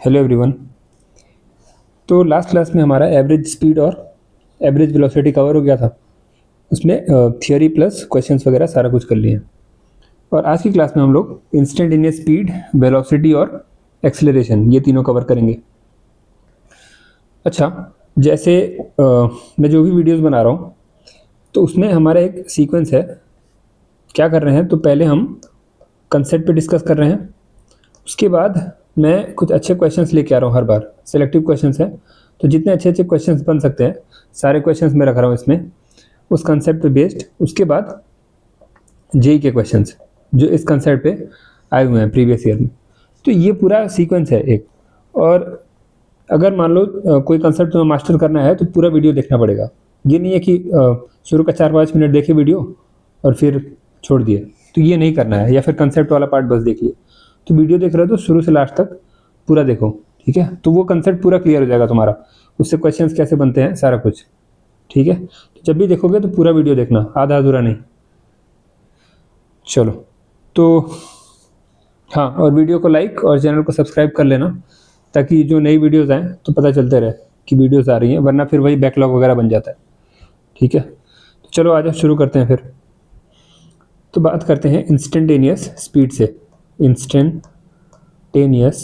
Hello everyone. तो last class में हमारा एवरेज स्पीड और एवरेज वेलोसिटी कवर हो गया था। उसमें थियोरी प्लस क्वेश्चंस वगैरह सारा कुछ कर लिए। और आज की क्लास में हम लोग इंस्टेंटेनियस स्पीड, वेलोसिटी और एक्सेलरेशन ये तीनों कवर करेंगे। अच्छा, जैसे मैं जो भी वीडियोस बना रहा हूँ तो उसमें हमारा एक सीक्वेंस है। क्या कर रहे हैं, तो पहले हम कंसेप्ट पे डिस्कस कर रहे हैं, उसके बाद मैं कुछ अच्छे क्वेश्चंस लेके आ रहा हूँ। हर बार सिलेक्टिव क्वेश्चंस हैं, तो जितने अच्छे अच्छे क्वेश्चंस बन सकते हैं सारे क्वेश्चंस मैं रख रहा हूँ इसमें, उस कंसेप्ट पे बेस्ड। उसके बाद जेई के क्वेश्चंस जो इस कंसेप्ट पे आए हुए हैं प्रीवियस ईयर में। तो ये पूरा सीक्वेंस है एक। और अगर मान लो कोई कंसेप्ट तुम्हें मास्टर करना है तो पूरा वीडियो देखना पड़ेगा। ये नहीं है कि शुरू का 4-5 मिनट देखे वीडियो और फिर छोड़ दिए, तो ये नहीं करना है। या फिर कंसेप्ट वाला पार्ट बस देख लिए। तो वीडियो देख रहे हो तो शुरू से लास्ट तक पूरा देखो, ठीक है। तो वो कंसेप्ट पूरा क्लियर हो जाएगा तुम्हारा, उससे क्वेश्चंस कैसे बनते हैं सारा कुछ, ठीक है। तो जब भी देखोगे तो पूरा वीडियो देखना, आधा अधूरा नहीं। चलो, तो हाँ, और वीडियो को लाइक और चैनल को सब्सक्राइब कर लेना, ताकि जो नई वीडियोज़ आएँ तो पता चलते रहे कि वीडियोज़ आ रही हैं, वरना फिर वही बैकलॉग वगैरह बन जाता है, ठीक है। तो चलो आज शुरू करते हैं फिर। तो बात करते हैं इंस्टेंटेनियस स्पीड से। इंस्टेंटेनियस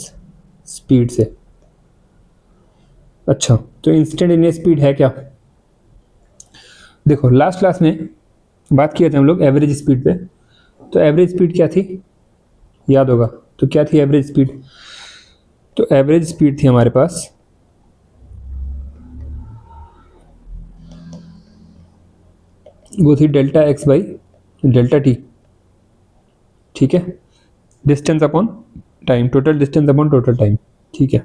स्पीड से। अच्छा, तो इंस्टेंटेनियस स्पीड है क्या? देखो, लास्ट क्लास में बात किए थे हम लोग एवरेज स्पीड पे। तो एवरेज स्पीड क्या थी, याद होगा। तो क्या थी एवरेज स्पीड? तो एवरेज स्पीड थी हमारे पास वो थी delta x by delta T, ठीक है। Distance upon time, total distance upon total time, ठीक है।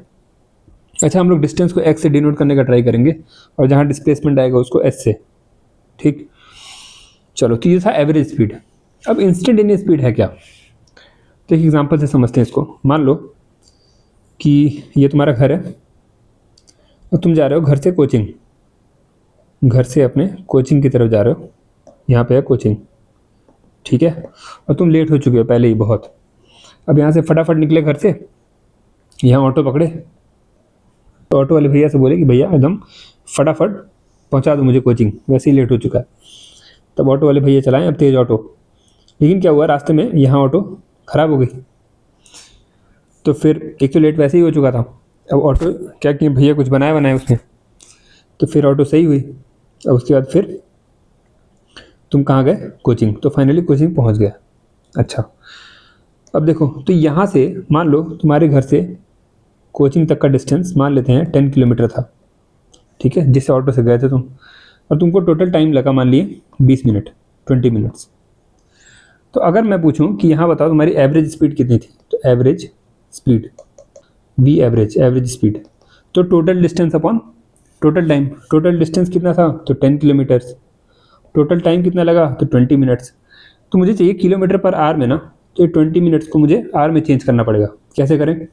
अच्छा, हम लोग डिस्टेंस को एक्स से डिनोट करने का ट्राई करेंगे और जहाँ डिस्प्लेसमेंट आएगा उसको एस से, ठीक। चलो, तो ये था एवरेज स्पीड। अब इंस्टेंटेनियस स्पीड है क्या? तो एक एग्जांपल से समझते हैं इसको। मान लो कि ये तुम्हारा घर है और तुम जा रहे हो घर से कोचिंग, घर से अपने कोचिंग की तरफ जा रहे हो। यहाँ पे है कोचिंग, ठीक है। और तुम लेट हो चुके हो पहले ही बहुत। अब यहाँ से फटाफट निकले घर से, यहाँ ऑटो पकड़े, तो ऑटो वाले भैया से बोले कि भैया एकदम फटाफट पहुँचा दो मुझे कोचिंग, वैसे ही लेट हो चुका है। तब ऑटो वाले भैया चलाएं अब तेज़ ऑटो। लेकिन क्या हुआ, रास्ते में यहाँ ऑटो ख़राब हो गई। तो फिर एक तो लेट वैसे ही हो चुका था, अब ऑटो क्या किए भैया, कुछ बनाया बनाया उसने, तो फिर ऑटो सही हुई। अब उसके बाद फिर तुम कहाँ गए, कोचिंग। तो फाइनली कोचिंग पहुँच गया। अच्छा, अब देखो, तो यहाँ से मान लो तुम्हारे घर से कोचिंग तक का डिस्टेंस मान लेते हैं 10 किलोमीटर था, ठीक है, जिससे ऑटो से गए थे तुम। और तुमको टोटल टाइम लगा मान लिए 20 मिनट, 20 मिनट्स। तो अगर मैं पूछूं कि यहाँ बताओ तुम्हारी एवरेज स्पीड कितनी थी, तो average speed B average speed, तो total distance upon total time. Total distance कितना था, तो 10 किलोमीटर्स। टोटल टाइम कितना लगा, तो 20 मिनट्स। तो मुझे चाहिए किलोमीटर पर आवर में ना, तो 20 मिनट्स को मुझे आवर में चेंज करना पड़ेगा। कैसे करें,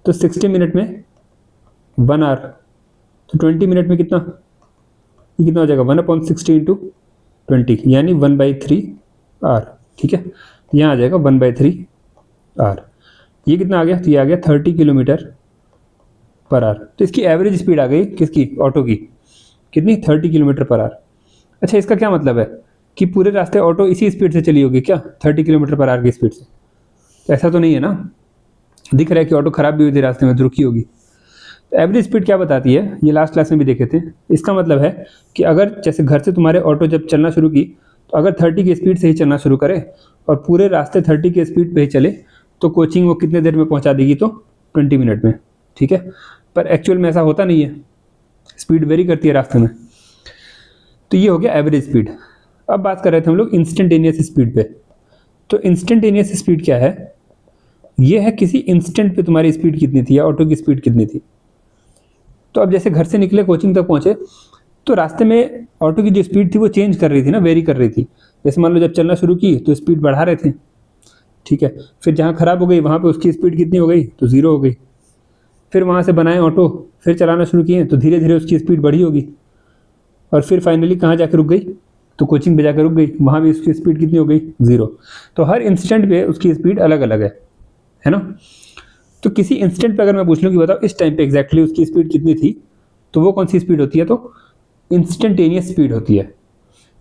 तो 60 मिनट में 1 आवर, तो 20 मिनट में कितना, ये कितना हो जाएगा 1/60 इंटू 20, यानी 1/3 आर, ठीक है। यहाँ आ जाएगा 1/3 आर। ये कितना आ गया, तो ये आ गया 30 किलोमीटर पर आर। तो इसकी एवरेज स्पीड आ गई किसकी, ऑटो की, कितनी, 30 किलोमीटर पर आर। अच्छा, इसका क्या मतलब है कि पूरे रास्ते ऑटो इसी स्पीड से चली होगी क्या, 30 किलोमीटर पर आर की स्पीड से? तो ऐसा तो नहीं है ना, दिख रहा है कि ऑटो ख़राब भी हुई थी रास्ते में तो रुकी होगी। तो एवरेज स्पीड क्या बताती है, ये लास्ट क्लास में भी देखे थे। इसका मतलब है कि अगर जैसे घर से तुम्हारे ऑटो जब चलना शुरू की, तो अगर 30 की स्पीड से ही चलना शुरू करे और पूरे रास्ते 30 की स्पीड पे ही चले, तो कोचिंग वो कितने देर में पहुंचा देगी, तो 20 मिनट में, ठीक है। पर एक्चुअल में ऐसा होता नहीं है, स्पीड वेरी करती है रास्ते में। तो ये हो गया एवरेज स्पीड। अब बात कर रहे थे हम लोग इंस्टेंटेनियस स्पीड पे। तो इंस्टेंटेनियस स्पीड क्या है, ये है किसी इंस्टेंट पे तुम्हारी स्पीड कितनी थी या ऑटो की स्पीड कितनी थी। तो अब जैसे घर से निकले कोचिंग तक पहुंचे, तो रास्ते में ऑटो की जो स्पीड थी वो चेंज कर रही थी ना, वेरी कर रही थी। जैसे मान लो जब चलना शुरू की तो स्पीड बढ़ा रहे थे, ठीक है। फिर जहाँ ख़राब हो गई वहाँ पे उसकी स्पीड कितनी हो गई, तो 0 हो गई। फिर वहाँ से बनाए ऑटो, फिर चलाना शुरू किए तो धीरे धीरे उसकी स्पीड बढ़ी होगी। और फिर फाइनली कहाँ जाकर रुक गई, तो कोचिंग पे जाकर रुक गई, वहाँ भी उसकी स्पीड कितनी हो गई, 0। तो हर इंस्टेंट पे उसकी स्पीड अलग अलग है ना। तो किसी इंस्टेंट पे अगर मैं पूछ लूँ कि बताओ इस टाइम पे एग्जैक्टली उसकी स्पीड कितनी थी, तो वो कौन सी स्पीड होती है? तो इंस्टेंटेनियस स्पीड होती है।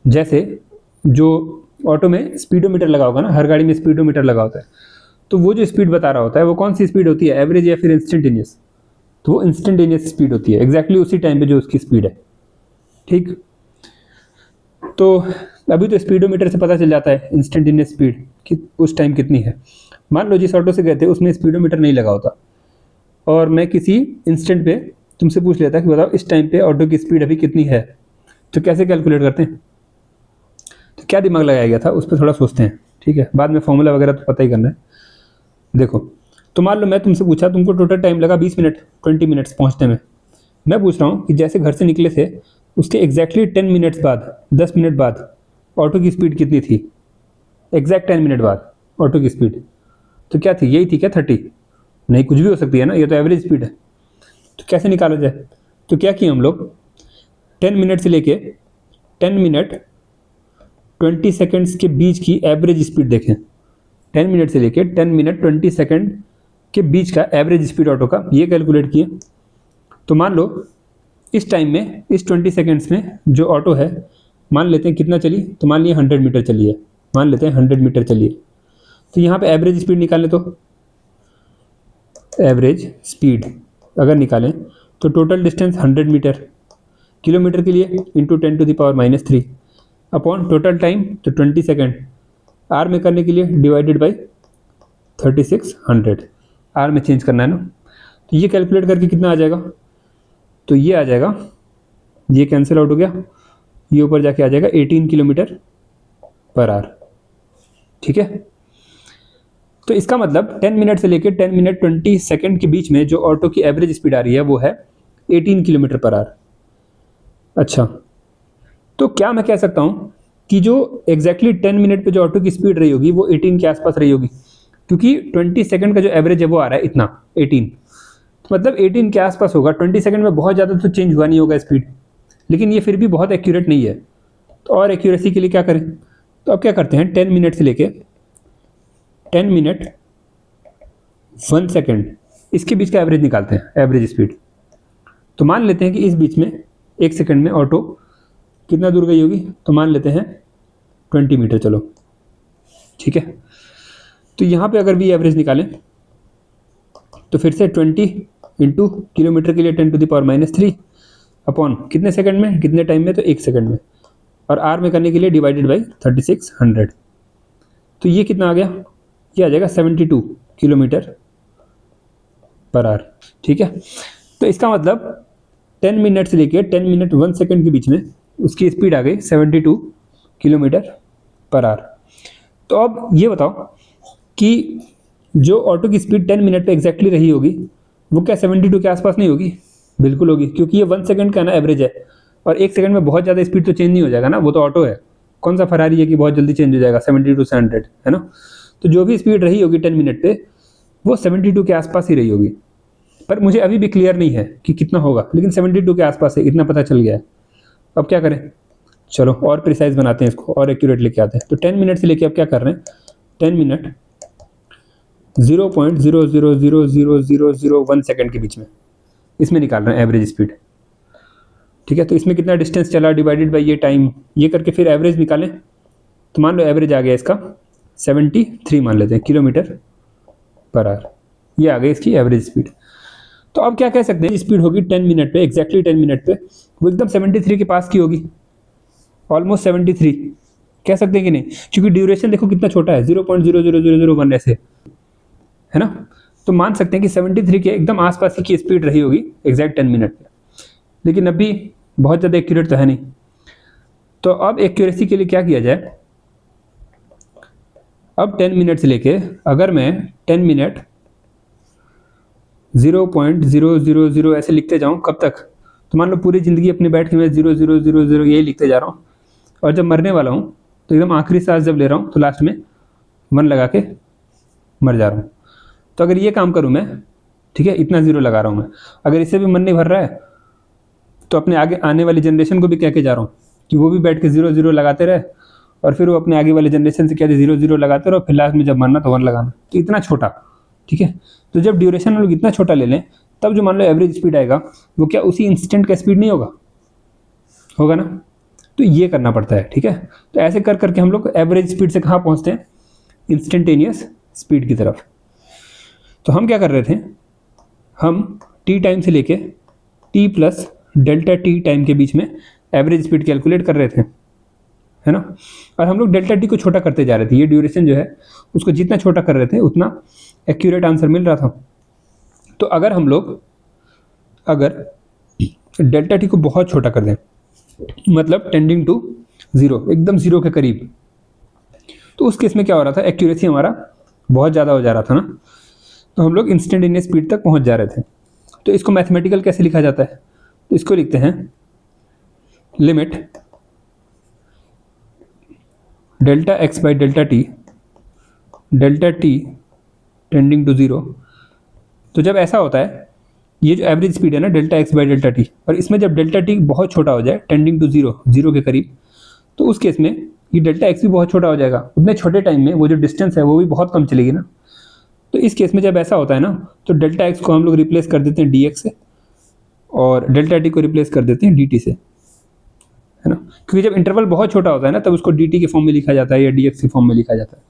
जैसे जो ऑटो में स्पीडोमीटर लगा होगा ना, हर गाड़ी में स्पीडोमीटर लगा होता है, तो वो जो स्पीड बता रहा होता है वो कौन सी स्पीड होती है, एवरेज या फिर इंस्टेंटेनियस? तो वो इंस्टेंटेनियस स्पीड होती है, एग्जैक्टली उसी टाइम पे जो उसकी स्पीड है। ठीक, तो अभी तो स्पीडोमीटर से पता चल जाता है इंस्टेंटेनियस स्पीड कि उस टाइम कितनी है। मान लो जिस ऑटो से गए थे उसमें स्पीडोमीटर नहीं लगा होता, और मैं किसी इंस्टेंट पे तुमसे पूछ लेता कि बताओ इस टाइम पे ऑटो की स्पीड अभी कितनी है, तो कैसे कैलकुलेट करते हैं? तो क्या दिमाग लगाया गया था उस पर थोड़ा सोचते हैं, ठीक है? बाद में फॉर्मूला वगैरह तो पता ही करना है। देखो, तो मान लो मैं तुमसे पूछा, तुमको टोटल टाइम लगा 20 मिनट, 20 मिनट्स पहुंचने में। मैं पूछ रहा हूँ कि जैसे घर से निकले थे उसके एग्जैक्टली 10 मिनट्स बाद, 10 मिनट बाद ऑटो की स्पीड कितनी थी? एग्जैक्ट 10 मिनट बाद ऑटो की स्पीड तो क्या थी? यही थी क्या 30? नहीं, कुछ भी हो सकती है ना, ये तो एवरेज स्पीड है। तो कैसे निकाला जाए? तो क्या किया हम लोग, 10 मिनट से लेके 10 मिनट 20 सेकेंड्स के बीच की एवरेज स्पीड देखें। 10 मिनट से लेके 10 मिनट 20 सेकेंड के बीच का एवरेज स्पीड ऑटो का ये कैलकुलेट किए। तो मान लो इस टाइम में, इस 20 सेकेंड्स में जो ऑटो है, मान लेते हैं कितना चली, तो मान लिया 100 मीटर चली है, मान लेते हैं 100 मीटर चली है। तो यहाँ पे एवरेज स्पीड निकालें, तो एवरेज स्पीड अगर निकालें तो टोटल डिस्टेंस 100 मीटर, किलोमीटर के लिए इंटू 10⁻³ अपॉन टोटल टाइम तो 20 सेकेंड, आर में करने के लिए डिवाइडेड बाई 3600, आर में चेंज करना है ना। तो ये कैलकुलेट करके कितना आ जाएगा? तो ये आ जाएगा, ये कैंसिल आउट हो गया, ये ऊपर जाके आ जाएगा 18 किलोमीटर पर आवर। ठीक है, तो इसका मतलब 10 मिनट से लेकर 10 मिनट 20 सेकेंड के बीच में जो ऑटो की एवरेज स्पीड आ रही है वो है 18 किलोमीटर पर आवर। अच्छा, तो क्या मैं कह सकता हूँ कि जो एग्जैक्टली 10 मिनट पे जो ऑटो की स्पीड रही होगी वो 18 के आसपास रही होगी, क्योंकि 20 सेकंड का जो एवरेज है वो आ रहा है इतना 18, तो मतलब 18 के आसपास होगा। 20 सेकंड में बहुत ज़्यादा तो चेंज हुआ नहीं होगा स्पीड, लेकिन ये फिर भी बहुत एक्यूरेट नहीं है। तो और एक्यूरेसी के लिए क्या करें? तो अब क्या करते हैं, 10 मिनट से लेके 10 मिनट 1 सेकेंड इसके बीच का एवरेज निकालते हैं, एवरेज स्पीड। तो मान लेते हैं कि इस बीच में 1 सेकेंड में ऑटो कितना दूर गई होगी, तो मान लेते हैं 20 मीटर, चलो ठीक है। तो यहाँ पे अगर भी एवरेज निकालें तो फिर से 20 इंटू किलोमीटर के लिए 10⁻³ अपॉन कितने सेकंड में, कितने टाइम में, तो 1 सेकंड में, और आर में करने के लिए डिवाइडेड बाई 3600। तो ये कितना आ गया, ये आ जाएगा 72 किलोमीटर पर आवर। ठीक है, तो इसका मतलब 10 मिनट से लेकर 10 मिनट 1 सेकंड के बीच में उसकी स्पीड आ गई 72 किलोमीटर पर आवर। तो अब ये बताओ कि जो ऑटो की स्पीड 10 मिनट पे एग्जैक्टली रही होगी वो क्या 72 के आसपास नहीं होगी? बिल्कुल होगी, क्योंकि ये 1 सेकंड का ना एवरेज है, और 1 सेकंड में बहुत ज़्यादा स्पीड तो चेंज नहीं हो जाएगा ना, वो तो ऑटो है। कौन सा फरारी है कि बहुत जल्दी चेंज हो जाएगा 72 से 100, है ना? तो जो भी स्पीड रही होगी 10 मिनट पे वो 72 के आसपास ही रही होगी। पर मुझे अभी भी क्लियर नहीं है कि कितना होगा, लेकिन 72 के आसपास है, इतना पता चल गया है। अब क्या करें, चलो और प्रिसाइज बनाते हैं इसको, और एक्यूरेट लेके आते हैं। तो 10 मिनट से लेके अब क्या कर रहे हैं, 10 मिनट 0.000001 सेकंड के बीच में इसमें निकाल रहे हैं एवरेज स्पीड। ठीक है, तो इसमें कितना डिस्टेंस चला डिवाइडेड बाई ये टाइम, ये करके फिर एवरेज निकालें। तो मान लो एवरेज आ गया इसका 73 मान लेते हैं किलोमीटर पर आवर, ये आ गई इसकी एवरेज स्पीड। तो अब क्या कह सकते हैं, स्पीड होगी 10 मिनट पे, एग्जैक्टली 10 मिनट पे वो एकदम 73 के पास की होगी, ऑलमोस्ट 73 कह सकते हैं कि नहीं, क्योंकि ड्यूरेशन देखो कितना छोटा है, 0.00001 ऐसे, है ना? तो मान सकते हैं कि 73 के एकदम आसपास की स्पीड रही होगी एग्जैक्ट 10 मिनट पे, लेकिन अभी बहुत ज़्यादा एक्यूरेट तो है नहीं। तो अब एक्यूरेसी के लिए क्या किया जाए, अब 10 मिनट से लेके अगर मैं 10 मिनट 0.000 ऐसे लिखते जाऊँ कब तक, तो मान लो पूरी ज़िंदगी अपने बैठ के मैं 0000 यही लिखते जा रहा हूँ, और जब मरने वाला हूँ तो एकदम आखिरी सांस जब ले रहा हूँ तो लास्ट में 1 लगा के मर जा रहा हूँ। तो अगर ये काम करूँ मैं, ठीक है, इतना 0 लगा रहा हूँ मैं, अगर इससे भी मन नहीं भर रहा है तो अपने आगे आने वाली जनरेशन को भी कह के जा रहा हूँ कि वो भी बैठ के 0 लगाते रहे, और फिर वो अपने आगे वाले जनरेशन से कहते 0 लगाते रहो, फिर लास्ट में जब मरना तो 1 लगाना। तो इतना छोटा ठीक है। तो जब ड्यूरेशन हम लोग इतना छोटा ले लें तब जो मान लो एवरेज स्पीड आएगा वो क्या उसी इंस्टेंट का स्पीड नहीं होगा, होगा ना। तो ये करना पड़ता है, ठीक है। तो ऐसे कर करके हम लोग एवरेज स्पीड से कहाँ पहुँचते हैं, इंस्टेंटेनियस स्पीड की तरफ। तो हम क्या कर रहे थे, हम टी टाइम से लेके T plus delta T time के बीच में एवरेज स्पीड कैलकुलेट कर रहे थे, है ना। और हम लोग डेल्टा टी को छोटा करते जा रहे थे, ये ड्यूरेशन जो है उसको जितना छोटा कर रहे थे उतना एक्यूरेट आंसर मिल रहा था। तो अगर हम लोग डेल्टा टी को बहुत छोटा कर दें, मतलब टेंडिंग टू ज़ीरो, एकदम ज़ीरो के करीब, तो उस केस में क्या हो रहा था, एक्यूरेसी हमारा बहुत ज़्यादा हो जा रहा था ना। तो हम लोग इंस्टेंटेनियस स्पीड तक पहुंच जा रहे थे। तो इसको मैथमेटिकल कैसे लिखा जाता है, तो इसको लिखते हैं limit delta x by delta t tending to zero. तो जब ऐसा होता है, ये जो एवरेज स्पीड है ना delta x by delta T, और इसमें जब डेल्टा टी बहुत छोटा हो जाए टेंडिंग टू ज़ीरो के करीब, तो उस केस में ये डेल्टा एक्स भी बहुत छोटा हो जाएगा। उतने छोटे टाइम में वो जो डिस्टेंस है वो भी बहुत कम चलेगी ना। तो इस केस में जब ऐसा होता है ना, तो डेल्टा एक्स को हम लोग रिप्लेस कर देते हैं डी एक्स से, और डेल्टा टी को रिप्लेस कर देते हैं डी टी से, है ना। क्योंकि जब इंटरवल बहुत छोटा होता है ना तब उसको डी टी के फॉर्म में लिखा जाता है या डी एक्स के फॉर्म में लिखा जाता है।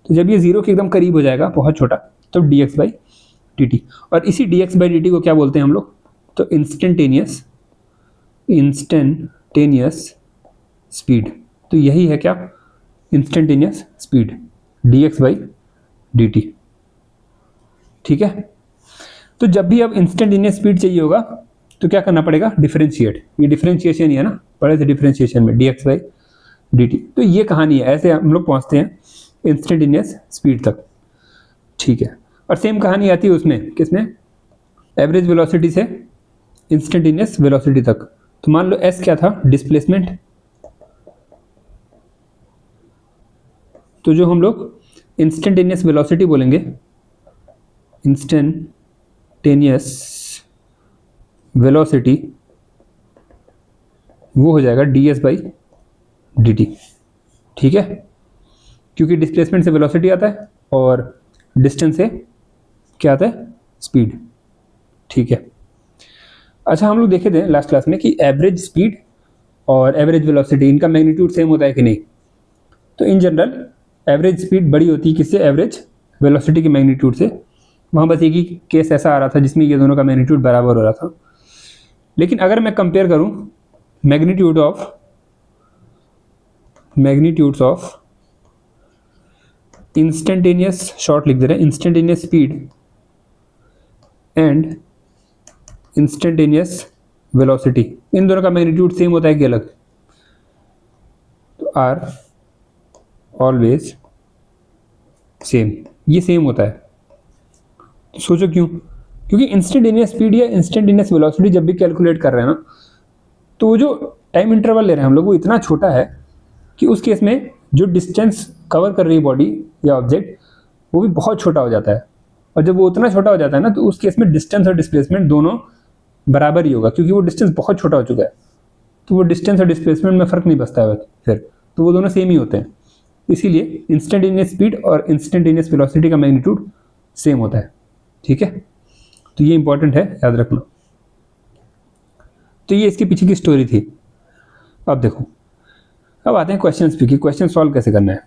तो जब ये ज़ीरो के एकदम करीब हो जाएगा बहुत छोटा, तो D x by D T, और इसी D x by D T को क्या बोलते हैं हम लोग, तो इंस्टेंटेनियस स्पीड। तो यही है क्या, instantaneous speed D x by D T, ठीक है। तो जब भी अब इंस्टेंटेनियस स्पीड चाहिए होगा तो क्या करना पड़ेगा, डिफरेंशिएट। ये डिफरेंशिएशन ही है ना, पढ़े थे डिफरेंशिएशन में, D x by D t. तो ये कहानी है, ऐसे हम लोग पहुंचते हैं इंस्टेंटेनियस स्पीड तक, ठीक है। और सेम कहानी आती है उसमें, किसमें, एवरेज वेलोसिटी से इंस्टेंटेनियस वेलोसिटी तक। तो मान लो एस क्या था, डिस्प्लेसमेंट। तो जो हम लोग इंस्टेंटेनियस वेलोसिटी बोलेंगे, इंस्टेंटेनियस वेलोसिटी, वो हो जाएगा D s by D T, ठीक है। क्योंकि डिस्प्लेसमेंट से वेलोसिटी आता है और डिस्टेंस से क्या आता है, स्पीड, ठीक है। अच्छा, हम लोग देखे थे लास्ट क्लास में कि एवरेज स्पीड और एवरेज वेलोसिटी, इनका मैग्नीट्यूड सेम होता है कि नहीं। तो इन जनरल एवरेज स्पीड बड़ी होती है किससे, एवरेज वेलोसिटी के मैग्नीट्यूड से। वहाँ बस एक ही केस ऐसा आ रहा था जिसमें ये दोनों का मैग्नीट्यूड बराबर हो रहा था। लेकिन अगर मैं कंपेयर करूँ मैग्नीट्यूड्स ऑफ इंस्टेंटेनियस, शॉर्ट लिख दे रहे हैं, instantaneous speed and instantaneous velocity, इन दोनों का मैग्नीट्यूड सेम होता है कि अलग, तो आर ऑलवेज सेम, ये सेम होता है। तो सोचो क्यों, क्योंकि इंस्टेंटेनियस स्पीड या इंस्टेंटेनियस वेलोसिटी जब भी कैलकुलेट कर रहे हैं ना, तो वो जो टाइम इंटरवल ले रहे हैं हम लोग वो इतना छोटा है कि उस केस में जो डिस्टेंस कवर कर रही है बॉडी या ऑब्जेक्ट वो भी बहुत छोटा हो जाता है। और जब वो उतना छोटा हो जाता है ना, तो उस केस में डिस्टेंस और डिस्प्लेसमेंट दोनों बराबर ही होगा, क्योंकि वो डिस्टेंस बहुत छोटा हो चुका है। तो वो डिस्टेंस और डिस्प्लेसमेंट में फ़र्क नहीं बचता है फिर, तो वो दोनों सेम ही होते हैं। इसीलिए इंस्टेंटेनियस स्पीड और इंस्टेंटेनियस वेलोसिटी का मैग्नीट्यूड सेम होता है, ठीक है। तो ये इंपॉर्टेंट है, याद रखना। तो ये इसके पीछे की स्टोरी थी। अब देखो, अब आते हैं क्वेश्चंस पे कि क्वेश्चन सॉल्व कैसे करना है।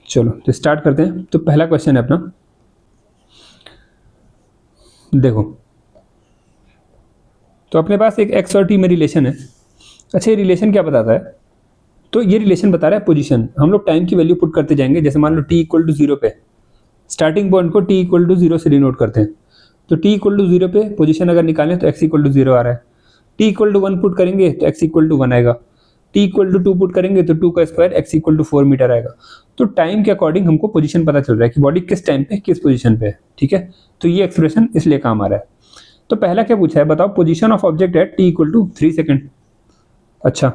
चलो तो स्टार्ट करते हैं। तो पहला क्वेश्चन है अपना, देखो, तो अपने पास एक एक्स और टी में रिलेशन है। अच्छा, ये रिलेशन क्या बताता है, तो ये रिलेशन बता रहा है पोजीशन। हम लोग टाइम की वैल्यू पुट करते जाएंगे। जैसे मान लो टी इक्वल टू 0 पे, स्टार्टिंग पॉइंट को टी इक्वल टू 0 से डिनोट करते हैं। तो टी इक्वल टू 0 पे पोजीशन अगर निकालें तो एक्स इक्वल टू 0 आ रहा है। टी इक्वल टू 1 पुट करेंगे तो एक्स इक्वल टू 1 आएगा। टी इक्वल टू 2 पुट करेंगे तो 2 का square x equal to 4 metre आएगा। तो टाइम के अकॉर्डिंग हमको पोजीशन पता चल रहा है कि बॉडी किस टाइम पे किस पोजीशन पे है, ठीक है। तो ये एक्सप्रेशन इसलिए काम आ रहा है। तो पहला क्या पूछा है, बताओ position of object at t equal to 3 second. अच्छा,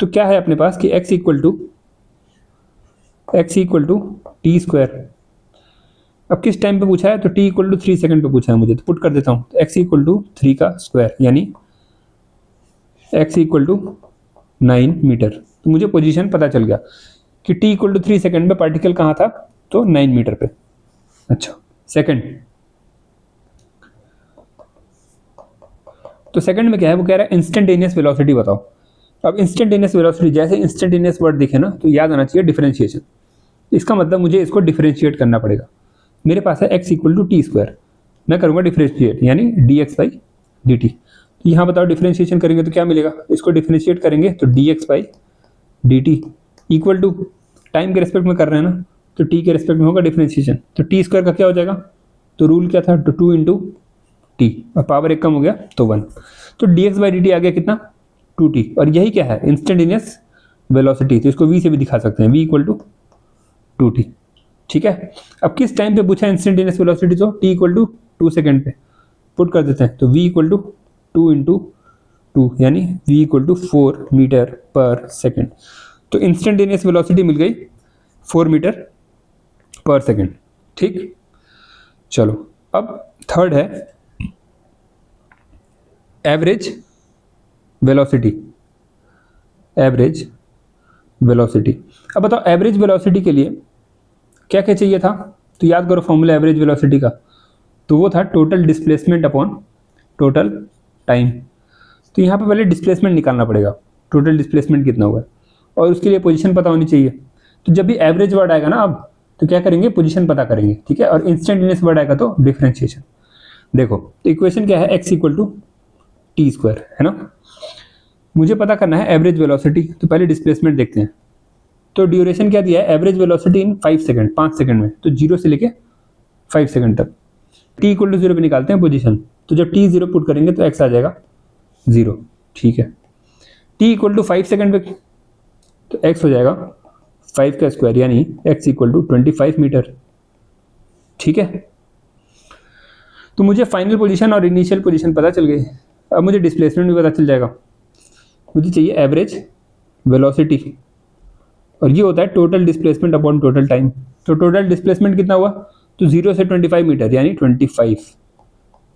तो क्या है अपने पास कि x equal to t square. अब किस टाइम पे पूछा है, तो t इक्वल टू 3 सेकेंड पे पूछा है मुझे, तो पुट कर देता हूँ। तो x इक्वल टू 3 का स्क्वायर यानी x इक्वल टू 9 मीटर। तो मुझे पोजीशन पता चल गया कि t इक्वल टू 3 सेकेंड में पार्टिकल कहाँ था, तो 9 मीटर पे। अच्छा, सेकंड। तो सेकंड में क्या है, वो कह रहा है इंस्टेंटेनियस वेलोसिटी बताओ। अब इंस्टेंटेनियस वेलोसिटी, जैसे इंस्टेंटेनियस वर्ड दिखे ना तो याद आना चाहिए डिफरेंशिएशन। इसका मतलब मुझे इसको डिफरेंशिएट करना पड़ेगा। मेरे पास है x equal to t square, मैं करूँगा डिफरेंशिएट यानी d x by D t. तो यहाँ बताओ डिफरेंशिएशन करेंगे तो क्या मिलेगा, इसको डिफरेंशिएट करेंगे तो D x by D t equal to time के रेस्पेक्ट में कर रहे हैं ना, तो टी के रेस्पेक्ट में होगा डिफरेंशिएशन। तो टी स्क्वायर का क्या हो जाएगा, तो रूल क्या था, तो 2 इंटू टी, और पावर एक कम हो गया तो 1। तो D x by D T आ गया कितना, 2t। और यही क्या है, इंस्टेंटेनियस वेलोसिटी। तो इसको v से भी दिखा सकते हैं, v इक्वल टू 2t। ठीक है, अब किस टाइम पे पूछा इंस्टेंटेनियस वेलोसिटी, तो t इक्वल टू 2 सेकेंड पे पुट कर देते हैं। तो v इक्वल टू 2 इंटू 2 यानी v equal to 4 metre per second. तो इंस्टेंटेनियस वेलोसिटी मिल गई 4 मीटर पर सेकेंड। ठीक, चलो अब थर्ड है एवरेज वेलोसिटी। एवरेज वेलोसिटी, अब बताओ एवरेज वेलोसिटी के लिए क्या क्या चाहिए था, तो याद करो फॉर्मूला एवरेज वेलोसिटी का, तो वो था total displacement upon total time. तो यहाँ पे पहले डिस्प्लेसमेंट निकालना पड़ेगा, टोटल डिस्प्लेसमेंट कितना हुआ है, और उसके लिए पोजीशन पता होनी चाहिए। तो जब भी एवरेज वर्ड आएगा ना अब, तो क्या करेंगे, पोजीशन पता करेंगे। ठीक है, और इंस्टेंटेनियस वर्ड आएगा तो डिफरेंशिएशन। देखो तो इक्वेशन क्या है, x equal to t square है ना, मुझे पता करना है एवरेज वेलोसिटी। तो पहले डिस्प्लेसमेंट देखते हैं। तो ड्यूरेशन क्या दिया है, एवरेज वेलोसिटी इन 5 सेकंड, 5 सेकंड में, तो 0 से लेके 5 सेकंड तक। t इक्वल टू 0 पे निकालते हैं पोजीशन, तो जब t 0 पुट करेंगे तो x आ जाएगा 0। ठीक है, t इक्वल टू 5 सेकंड पे तो x हो जाएगा 5 का स्क्वायर यानी x इक्वल टू 25 मीटर। ठीक है, तो मुझे फाइनल पोजीशन और इनिशियल पोजीशन पता चल गई। अब मुझे डिस्प्लेसमेंट भी पता चल जाएगा। मुझे चाहिए एवरेज वेलोसिटी, और ये होता है total displacement upon total time. तो टोटल डिस्प्लेसमेंट कितना हुआ, तो 0 से 25 मीटर यानी 25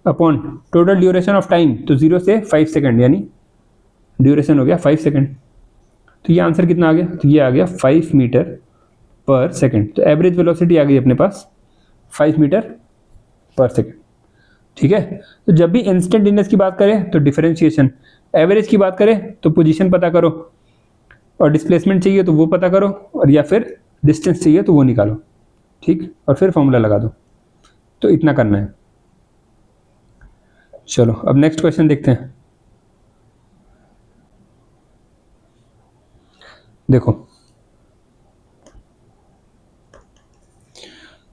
upon total duration of time, तो 0 से 5 सेकंड यानी ड्यूरेशन हो गया 5 सेकंड। तो ये आंसर कितना आ गया, तो ये आ गया 5 मीटर पर सेकंड। तो एवरेज वेलोसिटी आ गई अपने पास 5 मीटर पर सेकंड। ठीक है, तो जब भी इंस्टेंटेनियस की बात करें तो डिफरेंशिएशन, एवरेज की बात करें तो पोजीशन पता करो, और डिस्प्लेसमेंट चाहिए तो वो पता करो, और या फिर डिस्टेंस चाहिए तो वो निकालो। ठीक, और फिर फॉर्मूला लगा दो। तो इतना करना है। चलो अब नेक्स्ट क्वेश्चन देखते हैं। देखो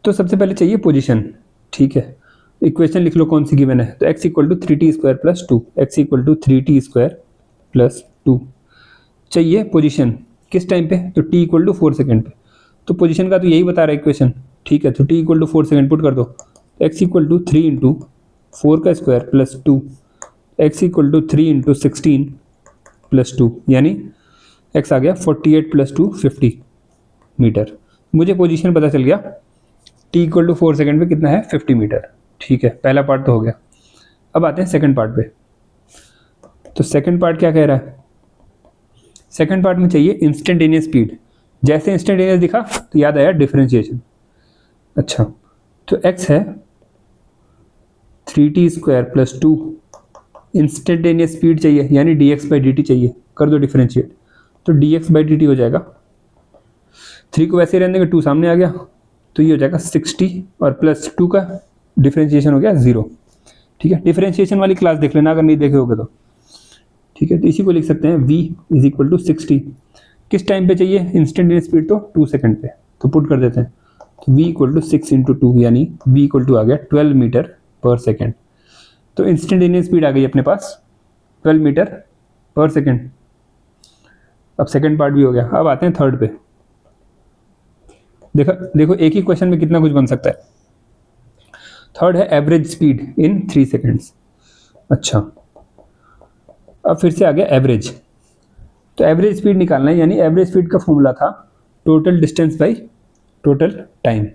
तो सबसे पहले चाहिए पोजीशन। ठीक है, इक्वेशन लिख लो कौन सी गिवन है, तो x equal to 3t square plus 2, x equal to 3t square plus 2 चाहिए पोजीशन किस टाइम पे, तो t इक्वल टू 4 सेकेंड पे। तो पोजीशन का तो यही बता रहा है इक्वेशन। ठीक है, तो t equal to 4 second put कर दो, x इक्वल टू 3 इंटू 4 का square plus 2, x equal to 3 into 16 plus 2 यानी x आ गया 48 प्लस 2 50 मीटर। मुझे पोजीशन पता चल गया, t इक्वल टू 4 सेकेंड पे कितना है, 50 मीटर। ठीक है, पहला पार्ट तो हो गया। अब आते हैं सेकंड पार्ट पे। तो सेकंड पार्ट क्या कह रहा है, सेकंड पार्ट में चाहिए इंस्टेंटेनियस स्पीड। जैसे इंस्टेंटेनियस दिखा तो याद आया डिफरेंशिएशन। अच्छा, तो x है 3t square plus 2, instantaneous speed चाहिए यानी dx बाई dt चाहिए, कर दो डिफरेंशिएट। तो dx बाई dt हो जाएगा, 3 को वैसे ही रहने देंगे, 2 सामने आ गया, तो ये हो जाएगा 60 और प्लस 2 का डिफरेंशिएशन हो गया 0। ठीक है, डिफरेंशिएशन वाली क्लास देख लेना अगर नहीं देखे होगे तो। ठीक है, तो इसी को लिख सकते हैं v इज इक्वल टू 60। किस टाइम पे चाहिए इंस्टेंटेनियस स्पीड, तो 2 सेकंड पे, तो पुट कर देते हैं। तो v इक्वल टू 6 इंटू 2 यानी v इक्वल टू आ गया 12 मीटर पर सेकेंड। तो इंस्टेंटेनियस स्पीड आ गई अपने पास 12 मीटर पर सेकेंड। अब सेकेंड पार्ट भी हो गया। अब आते हैं थर्ड पे। देखो एक ही क्वेश्चन में कितना कुछ बन सकता है। थर्ड है एवरेज स्पीड इन 3 सेकेंड्स। अच्छा, अब फिर से आ गया एवरेज। तो एवरेज स्पीड निकालना है, यानी एवरेज स्पीड का फॉर्मूला था total distance by total time.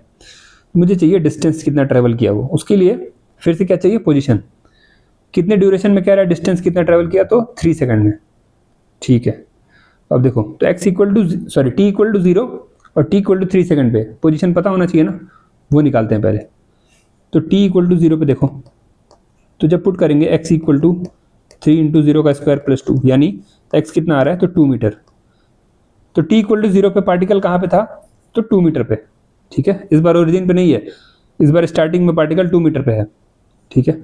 मुझे चाहिए डिस्टेंस कितना ट्रैवल किया वो, उसके लिए फिर से क्या चाहिए, पोजीशन। कितने ड्यूरेशन में कह रहा है डिस्टेंस कितना ट्रैवल किया, तो 3 सेकंड में। ठीक है, अब देखो तो x equal to t equal to 0 और t इक्वल टू 3 सेकंड पे पोजीशन पता होना चाहिए ना, वो निकालते हैं पहले। तो t इक्वल टू 0 पे देखो, तो जब पुट करेंगे x इक्वल टू 3 इंटू 0 का स्क्वायर प्लस 2, यानी x कितना आ रहा है, तो 2 मीटर। तो t इक्वल टू 0 पे पार्टिकल कहाँ पे था, तो 2 मीटर पे, ठीक है। इस बार ओरिजिन पे नहीं है, इस बार स्टार्टिंग में पार्टिकल 2 मीटर पे है, ठीक है।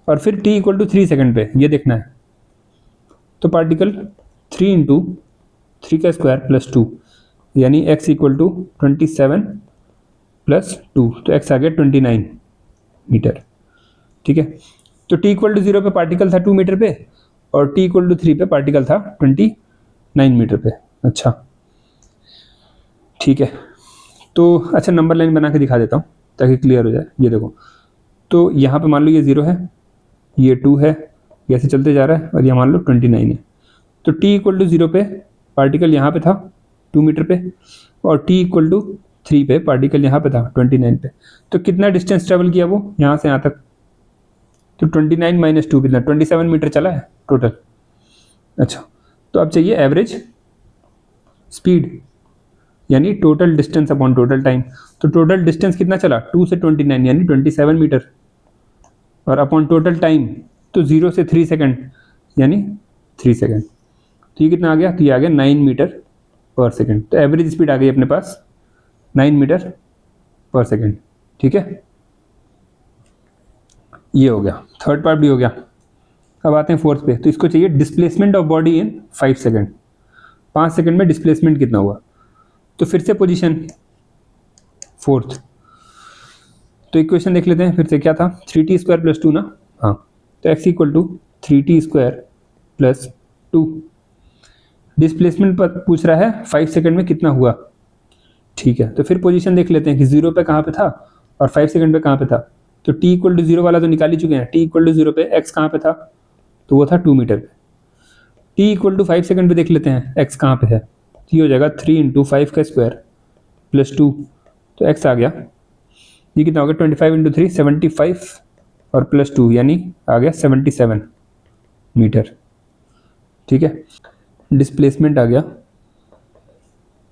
और फिर t इक्वल टू 3 सेकेंड पे, ये देखना है, तो पार्टिकल 3 इंटू 3 का स्क्वायर प्लस 2, यानी x इक्वल टू 27 प्लस 2, तो x आ गया 29 मीटर, ठीक है। तो t इक्वल टू 0 पे पार्टिकल था 2 मीटर पे, और t इक्वल टू 3 पे पार्टिकल था 29 मीटर पे। अच्छा, ठीक है। तो अच्छा, नंबर लाइन बना के दिखा देता हूँ ताकि क्लियर हो जाए। ये देखो, तो यहाँ पे मान लो ये 0 है, ये 2 है, ये ऐसे चलते जा रहा है, और ये मान लो 29 है। तो t इक्वल टू 0 पे पार्टिकल यहाँ पे था 2 मीटर पे, और t इक्वल टू 3 पे पार्टिकल यहाँ पे था 29 पे। तो कितना डिस्टेंस ट्रेवल किया वो यहाँ से यहाँ तक, तो 29 माइनस 2 कितना, 27 मीटर चला है टोटल। अच्छा, तो अब चाहिए एवरेज स्पीड, यानी total distance upon total time. तो टोटल डिस्टेंस कितना चला, 2 से 29 यानी 27 मीटर, और अपॉन टोटल टाइम तो 0 से 3 सेकेंड यानी 3 सेकेंड। तो ये कितना आ गया, तो ये आ गया 9 मीटर पर सेकेंड। तो एवरेज स्पीड आ गई अपने पास 9 मीटर पर सेकेंड, ठीक है। ये हो गया, थर्ड पार्ट भी हो गया। अब आते हैं फोर्थ पे, तो इसको चाहिए displacement of body in 5 second. 5 second में डिस्प्लेसमेंट कितना हुआ, तो फिर से पोजीशन फोर्थ, तो इक्वेशन देख लेते हैं फिर से, क्या था, 3t स्क्वायर प्लस 2 ना, हाँ। तो x equal to 3t square plus 2, displacement पर पूछ रहा है 5 सेकेंड में कितना हुआ, ठीक है। तो फिर पोजीशन देख लेते हैं कि 0 पे कहाँ पे था और 5 सेकेंड पे कहाँ पे था। तो t इक्वल टू 0 वाला तो निकाल ही चुके हैं, t इक्वल टू 0 पे x कहाँ पे था, तो वो था 2 मीटर पे। t इक्वल टू 5 सेकेंड पे देख लेते हैं x कहाँ पे है, तो ये हो जाएगा 3 इंटू 5 का स्क्वायर प्लस 2, तो x आ गया, ये कितना हो गया, 25 इंटू 3 75, और प्लस 2 यानी आ गया 77 मीटर, ठीक है। डिस्प्लेसमेंट आ गया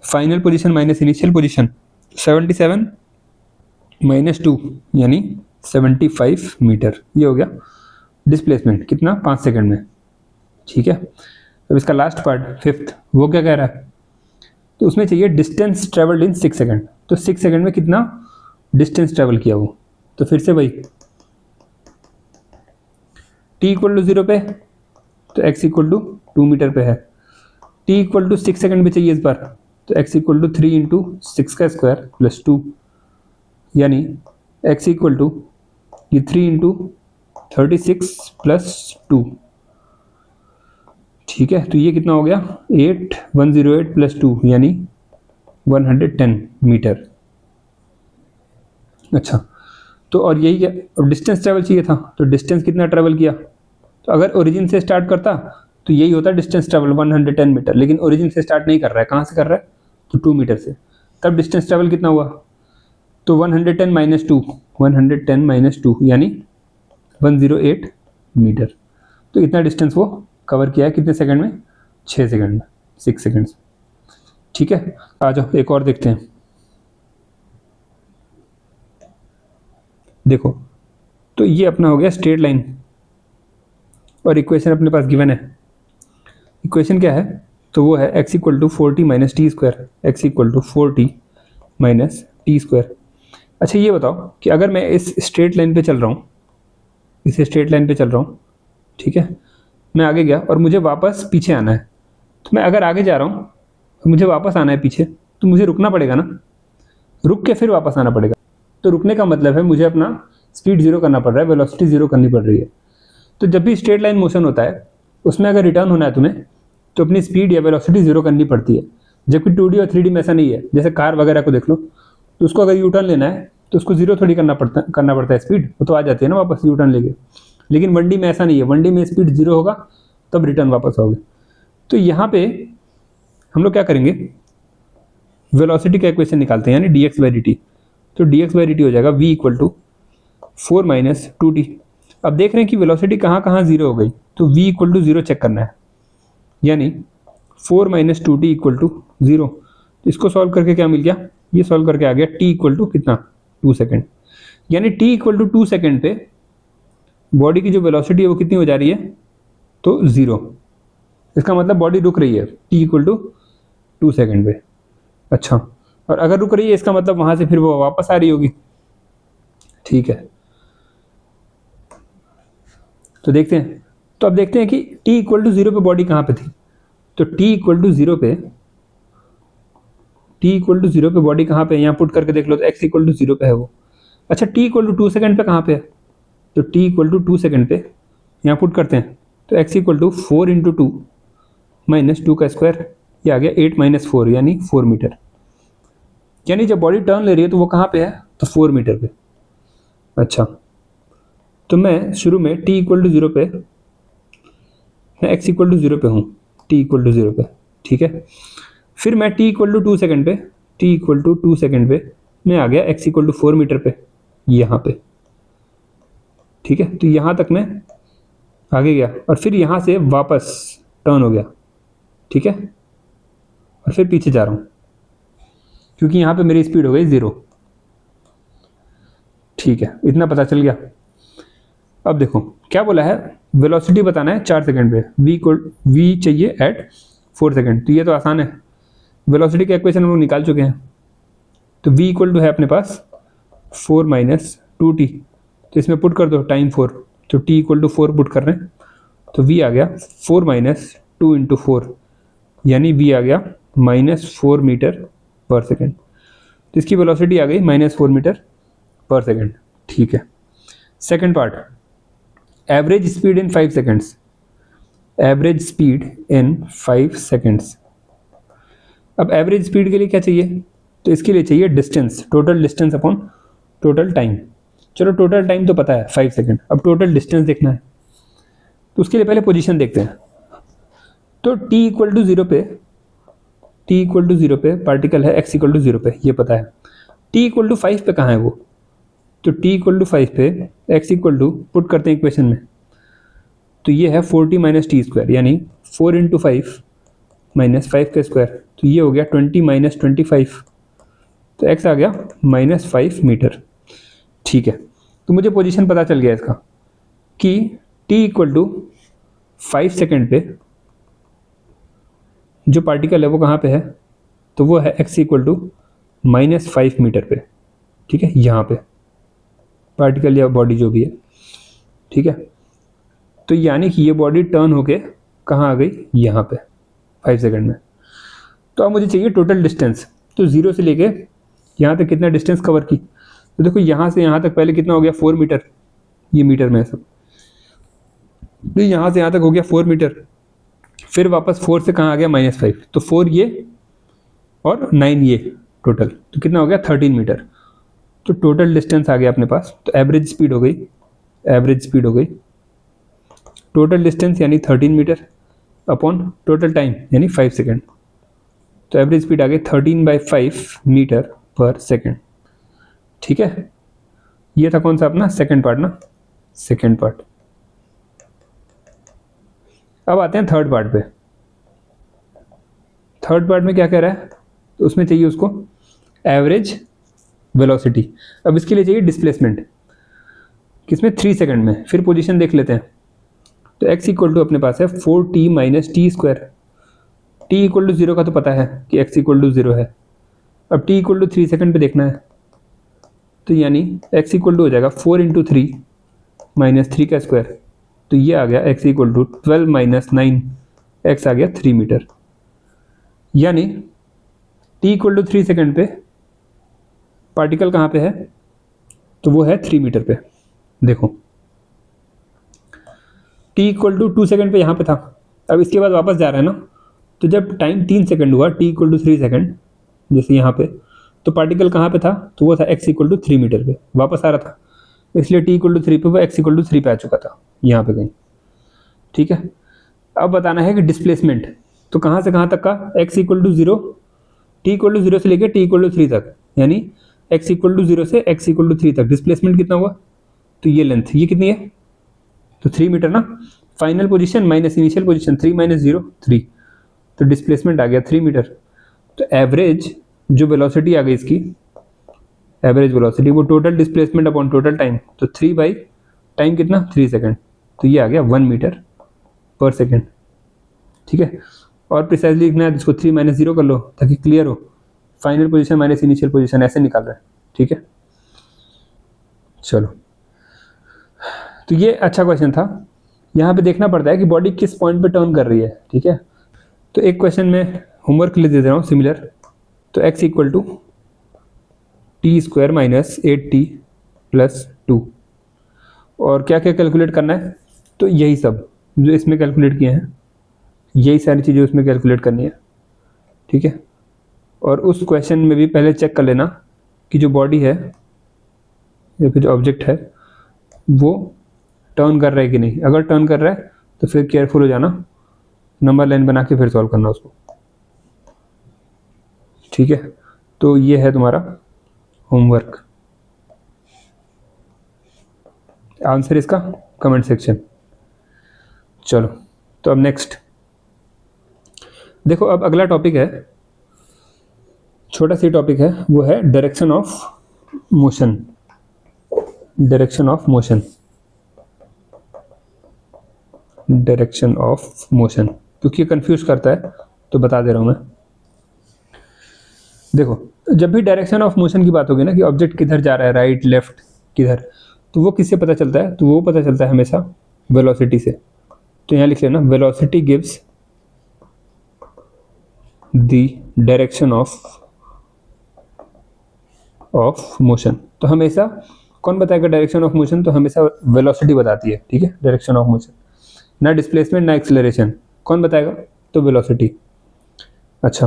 final position minus initial position, 77 minus 2 यानी 75 मीटर, ये हो गया डिस्प्लेसमेंट, कितना, 5 सेकंड में, ठीक है। अब इसका लास्ट पार्ट फिफ्थ, वो क्या कह रहा है, तो उसमें चाहिए डिस्टेंस ट्रेवल्ड इन 6 सेकंड। तो 6 सेकंड में कितना डिस्टेंस ट्रेवल किया वो, तो फिर से वही t इक्वल टू 0 पे, तो x इक्वल टू 2 मीटर पे है। t इक्वल टू 6 सेकंड में चाहिए इस बार, तो x इक्वल टू 3 इंटू 6 का स्क्वायर प्लस 2, यानी x इक्वल टू ये 3 इंटू 36 प्लस 2, ठीक है। तो ये कितना हो गया, 108 प्लस 2 यानी 110 मीटर। अच्छा, तो और यही क्या, अब डिस्टेंस ट्रेवल चाहिए था, तो डिस्टेंस कितना ट्रेवल किया, तो अगर ओरिजिन से स्टार्ट करता तो यही होता डिस्टेंस ट्रेवल 110 मीटर, लेकिन ओरिजिन से स्टार्ट नहीं कर रहा है, कहाँ से कर रहा है, तो 2 मीटर से। तब डिस्टेंस ट्रेवल कितना हुआ, तो 110 माइनस 2, 110 माइनस 2 यानी 108 मीटर। तो इतना डिस्टेंस वो कवर किया है कितने सेकंड में, 6 सेकंड में, 6 सेकंड्स, ठीक है। आ जाओ एक और देखते हैं। देखो, तो ये अपना हो गया स्ट्रेट लाइन, और इक्वेशन अपने पास गिवन है। इक्वेशन क्या है, तो वो है x equal to 4t minus t square, x equal to 4t minus t square. अच्छा, ये बताओ कि अगर मैं इस स्ट्रेट लाइन पे चल रहा हूँ, इस स्ट्रेट लाइन पे चल रहा हूँ, ठीक है, मैं आगे गया और मुझे वापस पीछे आना है, तो मैं अगर आगे जा रहा हूँ और मुझे वापस आना है पीछे, तो मुझे रुकना पड़ेगा ना, रुक के फिर वापस आना पड़ेगा। तो रुकने का मतलब है मुझे अपना स्पीड जीरो करना पड़ रहा है, वेलोसिटी जीरो करनी पड़ रही है। तो जब भी स्ट्रेट लाइन मोशन होता है, उसमें अगर रिटर्न होना है तुम्हें, तो अपनी स्पीड या वेलोसिटी जीरो करनी पड़ती है। जबकि 2D और 3D में ऐसा नहीं है। जैसे कार वगैरह को देख लो, तो उसको अगर यू टर्न लेना है तो उसको जीरो थोड़ी करना पड़ता है स्पीड, वो तो आ जाती है ना वापस यू टर्न लेके। लेकिन 1D में ऐसा नहीं है, 1D में स्पीड जीरो होगा तब रिटर्न वापस आओगे। तो यहाँ पे हम लोग क्या करेंगे, वेलोसिटी का इक्वेशन निकालते हैं, यानी dx बाई dt। तो dx बाई dt हो जाएगा v equal to 4 minus 2t। अब देख रहे हैं कि वेलोसिटी कहाँ कहाँ जीरो हो गई, तो v इक्वल टू 0 चेक करना है, यानी 4 माइनस 2t इक्वल टू 0। इसको सॉल्व करके क्या मिल गया, ये सॉल्व करके आ गया t इक्वल टू कितना, 2 सेकेंड। यानी t इक्वल टू 2 सेकेंड पे बॉडी की जो वेलोसिटी है वो कितनी हो जा रही है, तो 0। इसका मतलब बॉडी रुक रही है t इक्वल टू 2 सेकेंड पे। अच्छा, और अगर रुक रही है इसका मतलब वहां से फिर वो वापस आ रही होगी। ठीक है, तो देखते हैं। तो अब देखते हैं कि t इक्वल टू 0 पे बॉडी कहाँ पे थी। तो t इक्वल टू 0 पे बॉडी कहाँ पे है, यहाँ पुट करके देख लो तो x इक्वल टू 0 पे है वो। अच्छा, t इक्वल टू 2 सेकेंड पे कहाँ पे है, तो t इक्वल टू 2 सेकेंड पे यहाँ पुट करते हैं तो x equal to 4 into 2 minus 2 का स्क्वायर, ये आ गया 8 माइनस 4 यानी 4 मीटर। यानी जब बॉडी टर्न ले रही है तो वो कहाँ पे है, तो 4 मीटर पे। अच्छा, तो मैं शुरू में t इक्वल टू 0 पे, मैं x इक्वल टू 0 पे हूँ, t इक्वल टू 0 पे। ठीक है, फिर मैं t इक्वल टू 2 सेकेंड पे, मैं आ गया x इक्वल टू 4 मीटर पे, यहाँ पे। ठीक है, तो यहाँ तक मैं आगे गया और फिर यहाँ से वापस टर्न हो गया। ठीक है, और फिर पीछे जा रहा हूँ क्योंकि यहाँ पे मेरी स्पीड हो गई 0। ठीक है, इतना पता चल गया। अब देखो क्या बोला है, वेलोसिटी बताना है 4 सेकंड पे, v चाहिए एट 4 सेकंड। तो ये तो आसान है, वेलोसिटी का इक्वेशन हम लोग निकाल चुके हैं। तो v इक्वल टू है अपने पास 4 माइनस 2t, तो इसमें पुट कर दो टाइम 4, तो t इक्वल टू 4 पुट कर रहे हैं तो v आ गया 4 माइनस 2 इंटू 4, यानी v आ गया -4 मीटर पर सेकेंड। तो इसकी वेलोसिटी आ गई -4 मीटर पर सेकेंड। ठीक है, second part, average speed in 5 seconds. Average speed in 5 seconds. अब एवरेज स्पीड के लिए क्या चाहिए, तो इसके लिए चाहिए distance, total distance upon total time. चलो टोटल टाइम तो पता है 5 सेकेंड, अब टोटल डिस्टेंस देखना है। तो उसके लिए पहले पोजीशन देखते हैं। तो t इक्वल टू 0 पे पार्टिकल है x इक्वल टू 0 पे, ये पता है। t इक्वल टू 5 पे कहाँ है वो, तो t इक्वल टू 5 पे x इक्वल टू पुट करते हैं इक्वेशन में, तो ये है 40 माइनस टी स्क्वायर, यानी 4 इंटू 5 माइनस 5 का स्क्वायर, तो ये हो गया 20 माइनस 25, तो x आ गया -5 मीटर। ठीक है, तो मुझे पोजीशन पता चल गया इसका कि t इक्वल टू 5 सेकेंड पे जो पार्टिकल है वो कहाँ पे है, तो वो है x इक्वल टू -5 मीटर पे। ठीक है, यहाँ पे पार्टिकल या बॉडी जो भी है। ठीक है, तो यानी कि ये बॉडी टर्न होके कहाँ आ गई, यहाँ पे 5 सेकेंड में। तो अब मुझे चाहिए टोटल डिस्टेंस, तो 0 से लेके यहाँ तक कितना डिस्टेंस कवर की, तो देखो यहाँ से यहाँ तक पहले कितना हो गया 4 मीटर, ये मीटर में सब, तो यहाँ से यहाँ तक हो गया 4 मीटर, फिर वापस 4 से कहाँ आ गया -5, तो 4 ये और 9 ये टोटल, तो कितना हो गया 13 मीटर। तो टोटल डिस्टेंस आ गया अपने पास, तो एवरेज स्पीड हो गई टोटल डिस्टेंस यानी 13 मीटर अपॉन टोटल टाइम यानी 5 सेकेंड, तो एवरेज स्पीड आ गई 13/5 मीटर पर सेकेंड। ठीक है, ये था कौन सा अपना सेकेंड पार्ट ना, सेकेंड पार्ट। अब आते हैं थर्ड पार्ट पे। थर्ड पार्ट में क्या कह रहा है, तो उसमें चाहिए उसको एवरेज वेलोसिटी। अब इसके लिए चाहिए डिस्प्लेसमेंट, किसमें 3 सेकंड में। फिर पोजीशन देख लेते हैं, तो x इक्वल टू अपने पास है 4t minus t square. t equal to 0 का तो पता है कि x इक्वल टू 0 है। अब t इक्वल टू 3 सेकंड पे देखना है, तो यानी x इक्वल टू हो जाएगा 4 इंटू 3 माइनस 3 का स्क्वायर, तो ये आ गया x equal to 12 minus 9, x आ गया 3 मीटर। यानी t इक्वल टू 3 सेकंड पे पार्टिकल कहाँ पे है, तो वो है 3 मीटर पे। देखो t इक्वल टू 2 सेकंड पे यहाँ पे था, अब इसके बाद वापस जा रहा है ना, तो जब टाइम 3 सेकंड हुआ t इक्वल टू 3 सेकंड जैसे यहाँ पे, तो पार्टिकल कहाँ पे था, तो वो था x इक्वल टू 3 मीटर पे, वापस आ रहा था, इसलिए t इक्वल टू 3 पे वो x इक्वल टू 3 पे आ चुका था यहाँ पे कहीं। ठीक है, अब बताना है कि डिस्प्लेसमेंट, तो कहाँ से कहाँ तक का, x equal to 0, t equal to 0 से लेकर t इक्वल टू 3 तक, यानी x इक्वल टू 0 से x इक्वल टू 3 तक डिस्प्लेसमेंट कितना हुआ, तो ये लेंथ, ये कितनी है, तो 3 मीटर ना। Final position minus initial position, 3 minus 0 3, तो डिस्प्लेसमेंट आ गया 3 मीटर। तो एवरेज जो वेलोसिटी आ गई इसकी, एवरेज वेलोसिटी, वो total displacement upon total time, तो 3 बाई टाइम कितना 3 सेकेंड, तो ये आ गया 1 मीटर पर सेकेंड। ठीक है, और प्रिसाइजली लिखना है तो इसको 3 - 0 कर लो ताकि क्लियर हो, final position minus initial position ऐसे निकाल रहे हैं। ठीक है, चलो, तो ये अच्छा क्वेश्चन था। यहाँ पे देखना पड़ता है कि बॉडी किस पॉइंट पे टर्न कर रही है। ठीक है, तो एक क्वेश्चन में होमवर्क के लिए दे रहा हूँ सिमिलर, तो x equal to t square minus 8t plus 2, और क्या क्या कैलकुलेट करना है, तो यही सब जो इसमें कैलकुलेट किए हैं, यही सारी चीज़ें उसमें कैलकुलेट करनी है। ठीक है, और उस क्वेश्चन में भी पहले चेक कर लेना कि जो बॉडी है या फिर जो ऑब्जेक्ट है वो टर्न कर रहा है कि नहीं। अगर टर्न कर रहा है तो फिर केयरफुल हो जाना, नंबर लाइन बना के फिर सॉल्व करना उसको। ठीक है, तो ये है तुम्हारा होमवर्क, आंसर इसका कमेंट सेक्शन। चलो, तो अब नेक्स्ट देखो, अब अगला टॉपिक है, छोटा सी टॉपिक है, वो है direction of motion. Direction of motion, direction of motion, क्योंकि कंफ्यूज करता है तो बता दे रहा हूं मैं। देखो, जब भी डायरेक्शन ऑफ मोशन की बात होगी ना कि ऑब्जेक्ट किधर जा रहा है, राइट लेफ्ट किधर, तो वो किससे पता चलता है, तो वो पता चलता है हमेशा वेलोसिटी से। तो यहाँ लिख लेना, velocity gives the direction of motion. तो हमेशा कौन बताएगा डायरेक्शन ऑफ मोशन, तो हमेशा वेलोसिटी बताती है। ठीक है, डायरेक्शन ऑफ मोशन, ना डिस्प्लेसमेंट ना एक्सेलरेशन, कौन बताएगा, तो वेलोसिटी। अच्छा,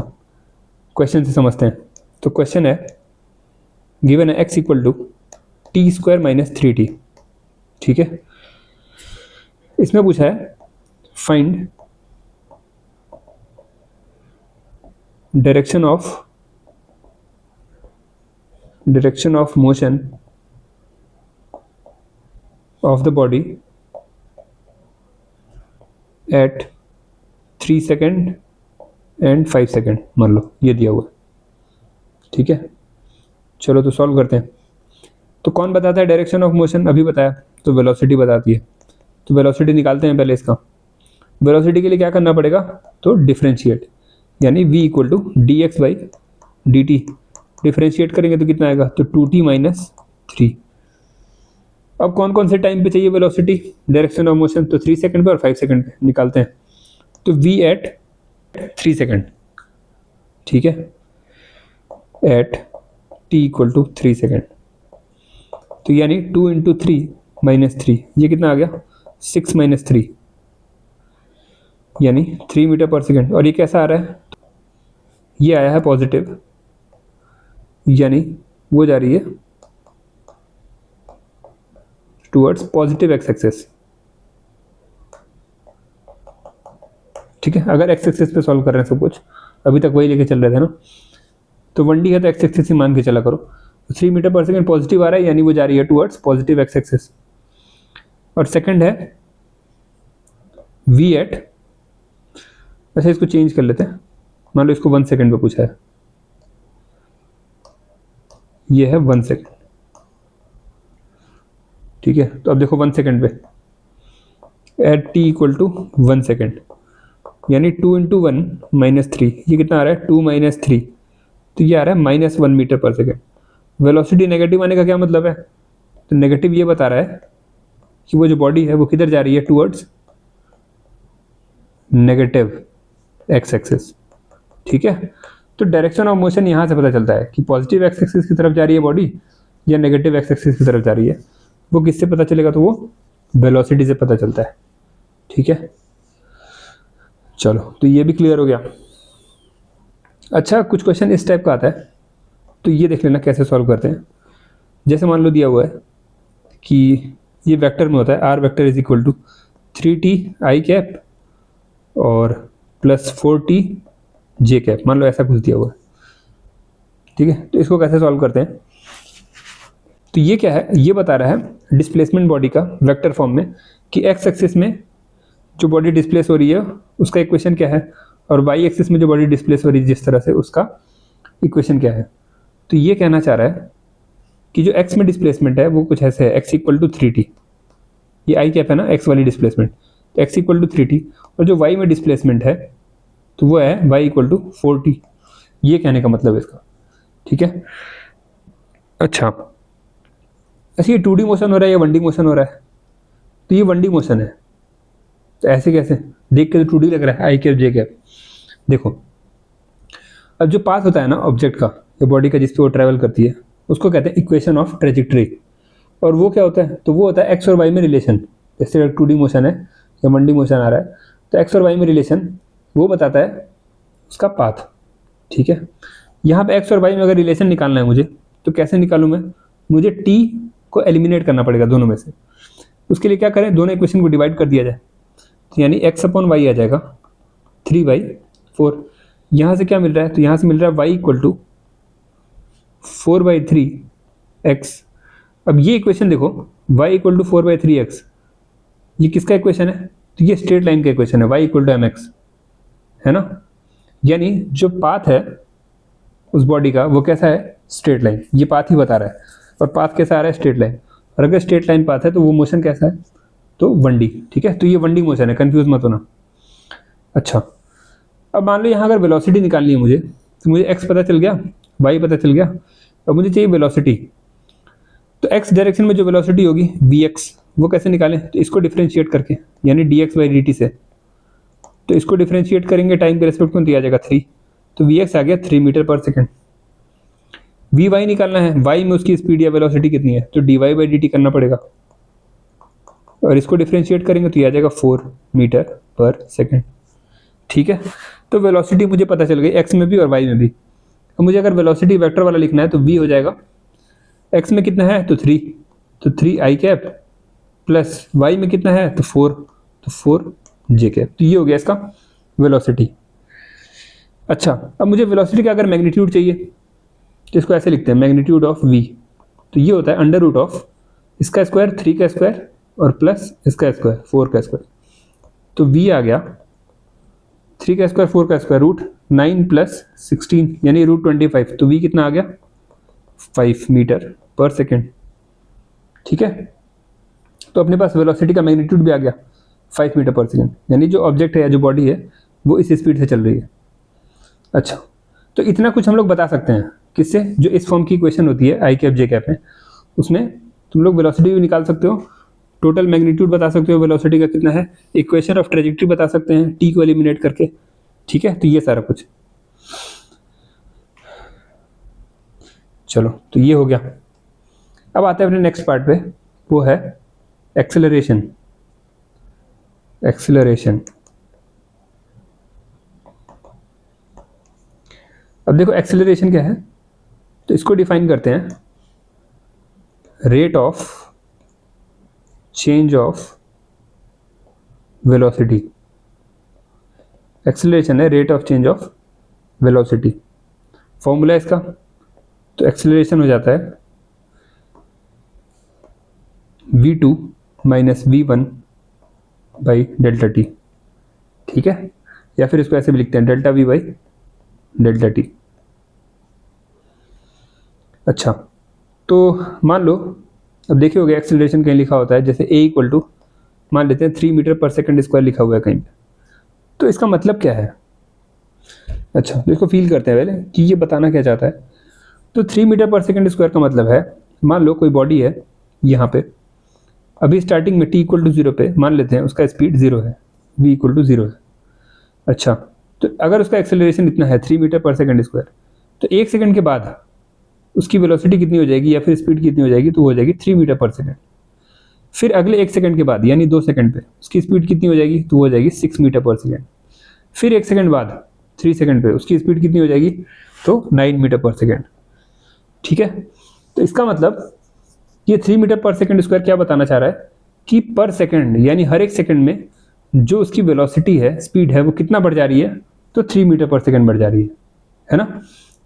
क्वेश्चन से समझते हैं। तो क्वेश्चन है, गिवन है x equal to t square minus 3t। ठीक है, इसमें पूछा है find direction of motion of the body at 3 second and 5 second, मान लो ये दिया हुआ है। ठीक है, चलो तो सॉल्व करते हैं। तो कौन बताता है डायरेक्शन ऑफ मोशन, अभी बताया, तो वेलोसिटी बताती है। तो वेलोसिटी निकालते हैं पहले इसका। वेलोसिटी के लिए क्या करना पड़ेगा, तो डिफरेंशिएट, यानी v equal to d x by D t, differentiate करेंगे तो कितना आएगा, तो 2t माइनस 3। अब कौन कौन से टाइम पे चाहिए वेलोसिटी डायरेक्शन ऑफ मोशन, तो 3 सेकेंड पे और 5 सेकेंड पे निकालते हैं। तो v एट 3 सेकेंड, ठीक है, at t equal to 3 second, तो यानी 2 इंटू 3 माइनस 3, ये कितना आ गया 6 माइनस 3, यानी 3 मीटर पर सेकेंड। और ये कैसा आ रहा है, ये आया है पॉजिटिव, यानी वो जा रही है टुवर्ड्स पॉजिटिव एक्स एक्सिस। ठीक है, अगर एक्स एक्सिस पे सॉल्व कर रहे हैं सब कुछ, अभी तक वही लेके चल रहे थे ना, तो 1D है तो एक्स एक्सिस ही मान के चला करो। तो 3 मीटर पर सेकेंड पॉजिटिव आ रहा है, यानी वो जा रही है टुवर्ड्स पॉजिटिव एक्स एक्सिस। और सेकंड है v एट, अच्छा इसको चेंज कर लेते हैं, मान लो इसको 1 सेकेंड पे पूछा है, ये है 1 सेकेंड। ठीक है, तो अब देखो 1 सेकेंड पे at t equal to 1 second, यानी 2 इंटू 1 माइनस 3, ये कितना आ रहा है 2 माइनस 3, तो ये आ रहा है minus 1 metre per second. Velocity negative आने का क्या मतलब है, तो नेगेटिव ये बता रहा है कि वो जो बॉडी है वो किधर जा रही है, टुवर्ड्स नेगेटिव एक्स एक्सिस। ठीक है, तो डायरेक्शन ऑफ मोशन यहाँ से पता चलता है कि पॉजिटिव एक्स एक्सिस की तरफ जा रही है बॉडी या नेगेटिव एक्स एक्सिस की तरफ जा रही है। वो किससे पता चलेगा, तो वो वेलोसिटी से पता चलता है। ठीक है, चलो तो ये भी क्लियर हो गया। अच्छा, कुछ क्वेश्चन इस टाइप का आता है, तो ये देख लेना कैसे सॉल्व करते हैं। जैसे मान लो दिया हुआ है कि ये वेक्टर में होता है, r vector is equal to 3t i cap और प्लस 4t जे कैप, मान लो ऐसा कुछ दिया हुआ है। ठीक है, तो इसको कैसे सॉल्व करते हैं, तो ये क्या है, ये बता रहा है डिस्प्लेसमेंट बॉडी का वेक्टर फॉर्म में कि एक्स एक्सिस में जो बॉडी डिस्प्लेस हो रही है उसका इक्वेशन क्या है, और वाई एक्सिस में जो बॉडी डिस्प्लेस हो रही है जिस तरह से, उसका इक्वेशन क्या है। तो ये कहना चाह रहा है कि जो x में डिस्प्लेसमेंट है वो कुछ ऐसे है, x इक्वल टू 3t, ये आई कैप है ना x वाली डिस्प्लेसमेंट, तो x इक्वल टू 3t, और जो y में डिस्प्लेसमेंट है तो वो है y इक्वल टू 4t, ये कहने का मतलब है इसका, ठीक है। अच्छा ये 2D मोशन हो रहा है या 1D मोशन हो रहा है, तो ये 1D मोशन है, तो ऐसे कैसे, देख के तो 2D लग रहा है, आई कैप जे कैप। देखो अब जो पाथ होता है ना ऑब्जेक्ट का या बॉडी का जिस पे वो ट्रैवल करती है, उसको कहते हैं इक्वेशन ऑफ ट्रेजेक्टरी, और वो क्या होता है, तो वो होता है एक्स और वाई में रिलेशन। जैसे 2D मोशन है या 1D मोशन आ रहा है, तो एक्स और वाई में रिलेशन वो बताता है उसका पाथ, ठीक है। यहाँ पे एक्स और वाई में अगर रिलेशन निकालना है मुझे, तो कैसे निकालूँ मैं, मुझे टी को एलिमिनेट करना पड़ेगा दोनों में से। उसके लिए क्या करें, दोनों इक्वेशन को डिवाइड कर दिया जाए, तो यानी एक्स अपॉन वाई आ जाएगा 3/4। यहाँ से क्या मिल रहा है, तो यहाँ से मिल रहा है वाई इक्वल टू 4/3x। अब ये इक्वेशन देखो, y इक्वल टू 4/3x, ये किसका इक्वेशन है, तो ये स्ट्रेट लाइन का इक्वेशन है, y इक्वल टू mx, है ना। यानी जो पाथ है उस बॉडी का वो कैसा है, स्ट्रेट लाइन, ये पाथ ही बता रहा है, और पाथ कैसा आ रहा है, स्ट्रेट लाइन। और अगर स्ट्रेट लाइन पाथ है तो वो मोशन कैसा है, तो 1D, ठीक है। तो ये 1D मोशन है, कंफ्यूज मत होना। अच्छा अब मान लो यहाँ अगर वेलोसिटी निकालनी है मुझे, तो मुझे x पता चल गया, y पता चल गया, अब मुझे चाहिए वेलोसिटी। तो x डायरेक्शन में जो वेलोसिटी होगी vx, वो कैसे निकालें, तो इसको डिफरेंशिएट करके, यानी dx/dt से। तो इसको डिफरेंशिएट करेंगे टाइम के रेस्पेक्ट में, तो आ जाएगा 3, तो vx आ गया 3 मीटर पर सेकेंड। vy निकालना है, y में उसकी स्पीड या वेलोसिटी कितनी है, तो dy/dt करना पड़ेगा, और इसको डिफरेंशिएट करेंगे तो ये आ जाएगा 4 मीटर पर सेकेंड, ठीक है। तो वेलोसिटी मुझे पता चल गई x में भी और y में भी। अब मुझे अगर वेलोसिटी वेक्टर वाला लिखना है तो v हो जाएगा, x में कितना है तो 3, तो 3 आई कैप प्लस y में कितना है तो 4, तो 4 जे कैप। तो ये हो गया इसका वेलोसिटी। अच्छा अब मुझे वेलोसिटी का अगर मैग्नीट्यूड चाहिए, तो इसको ऐसे लिखते हैं, मैग्नीट्यूड ऑफ v, तो ये होता है अंडर रूट ऑफ इसका स्क्वायर 3 का स्क्वायर और प्लस इसका स्क्वायर 4 का स्क्वायर। तो v आ गया 3 का स्क्वायर 4 का स्क्वायर रूट 9 प्लस 16 यानी रूट 25। तो v कितना आ गया 5 मीटर पर सेकेंड, ठीक है। तो अपने पास वेलोसिटी का मैग्नीट्यूड भी आ गया 5 मीटर पर सेकेंड, यानी जो ऑब्जेक्ट है या जो बॉडी है वो इस स्पीड से चल रही है। अच्छा तो इतना कुछ हम लोग बता सकते हैं किससे, जो इस फॉर्म की इक्वेशन होती है आई कैप जे कैप है, उसमें तुम लोग वेलोसिटी भी निकाल सकते हो, टोटल मैग्नीट्यूड बता सकते हो वेलोसिटी का कितना है, इक्वेशन ऑफ ट्रेजेक्टरी बता सकते हैं टी को एलिमिनेट करके, ठीक है। तो ये सारा कुछ, चलो तो ये हो गया। अब आते हैं अपने नेक्स्ट पार्ट पे, वो है एक्सेलरेशन। एक्सेलरेशन, अब देखो एक्सेलरेशन क्या है, तो इसको डिफाइन करते हैं rate of change of velocity. Acceleration है rate of change of velocity, formula इसका, तो एक्सेलरेशन हो जाता है v2 minus v1 by delta T, ठीक है। या फिर इसको ऐसे भी लिखते हैं delta v by delta T. अच्छा तो मान लो, अब देखे होगे एक्सेलरेशन कहीं लिखा होता है, जैसे a इक्वल टू मान लेते हैं 3 मीटर पर सेकेंड स्क्वायर लिखा हुआ है कहीं पे, तो इसका मतलब क्या है। अच्छा तो इसको फील करते हैं पहले कि ये बताना क्या चाहता है। तो 3 मीटर पर सेकेंड स्क्वायर का मतलब है, मान लो कोई बॉडी है यहाँ पे, अभी स्टार्टिंग में t इक्वल टू 0 पे मान लेते हैं उसका स्पीड 0 है, v इक्वल टू 0 है। अच्छा तो अगर उसका एक्सेलरेशन इतना है 3 मीटर पर सेकेंड स्क्वायर, तो 1 सेकंड के बाद उसकी वेलोसिटी कितनी हो जाएगी या फिर स्पीड कितनी हो जाएगी, तो हो जाएगी 3 मीटर पर सेकेंड। फिर अगले 1 सेकंड के बाद यानी 2 सेकंड पे उसकी स्पीड कितनी हो जाएगी, तो हो जाएगी 6 मीटर पर सेकेंड। फिर 1 सेकंड बाद 3 सेकंड पे उसकी स्पीड कितनी हो जाएगी, तो 9 मीटर पर सेकेंड, ठीक है। तो इसका मतलब ये 3 मीटर पर सेकेंड स्क्वायर क्या बताना चाह रहा है कि पर सेकेंड यानी हर एक सेकंड में जो उसकी वेलोसिटी है, स्पीड है, वो कितना बढ़ जा रही है, तो 3 मीटर पर सेकेंड बढ़ जा रही है ना।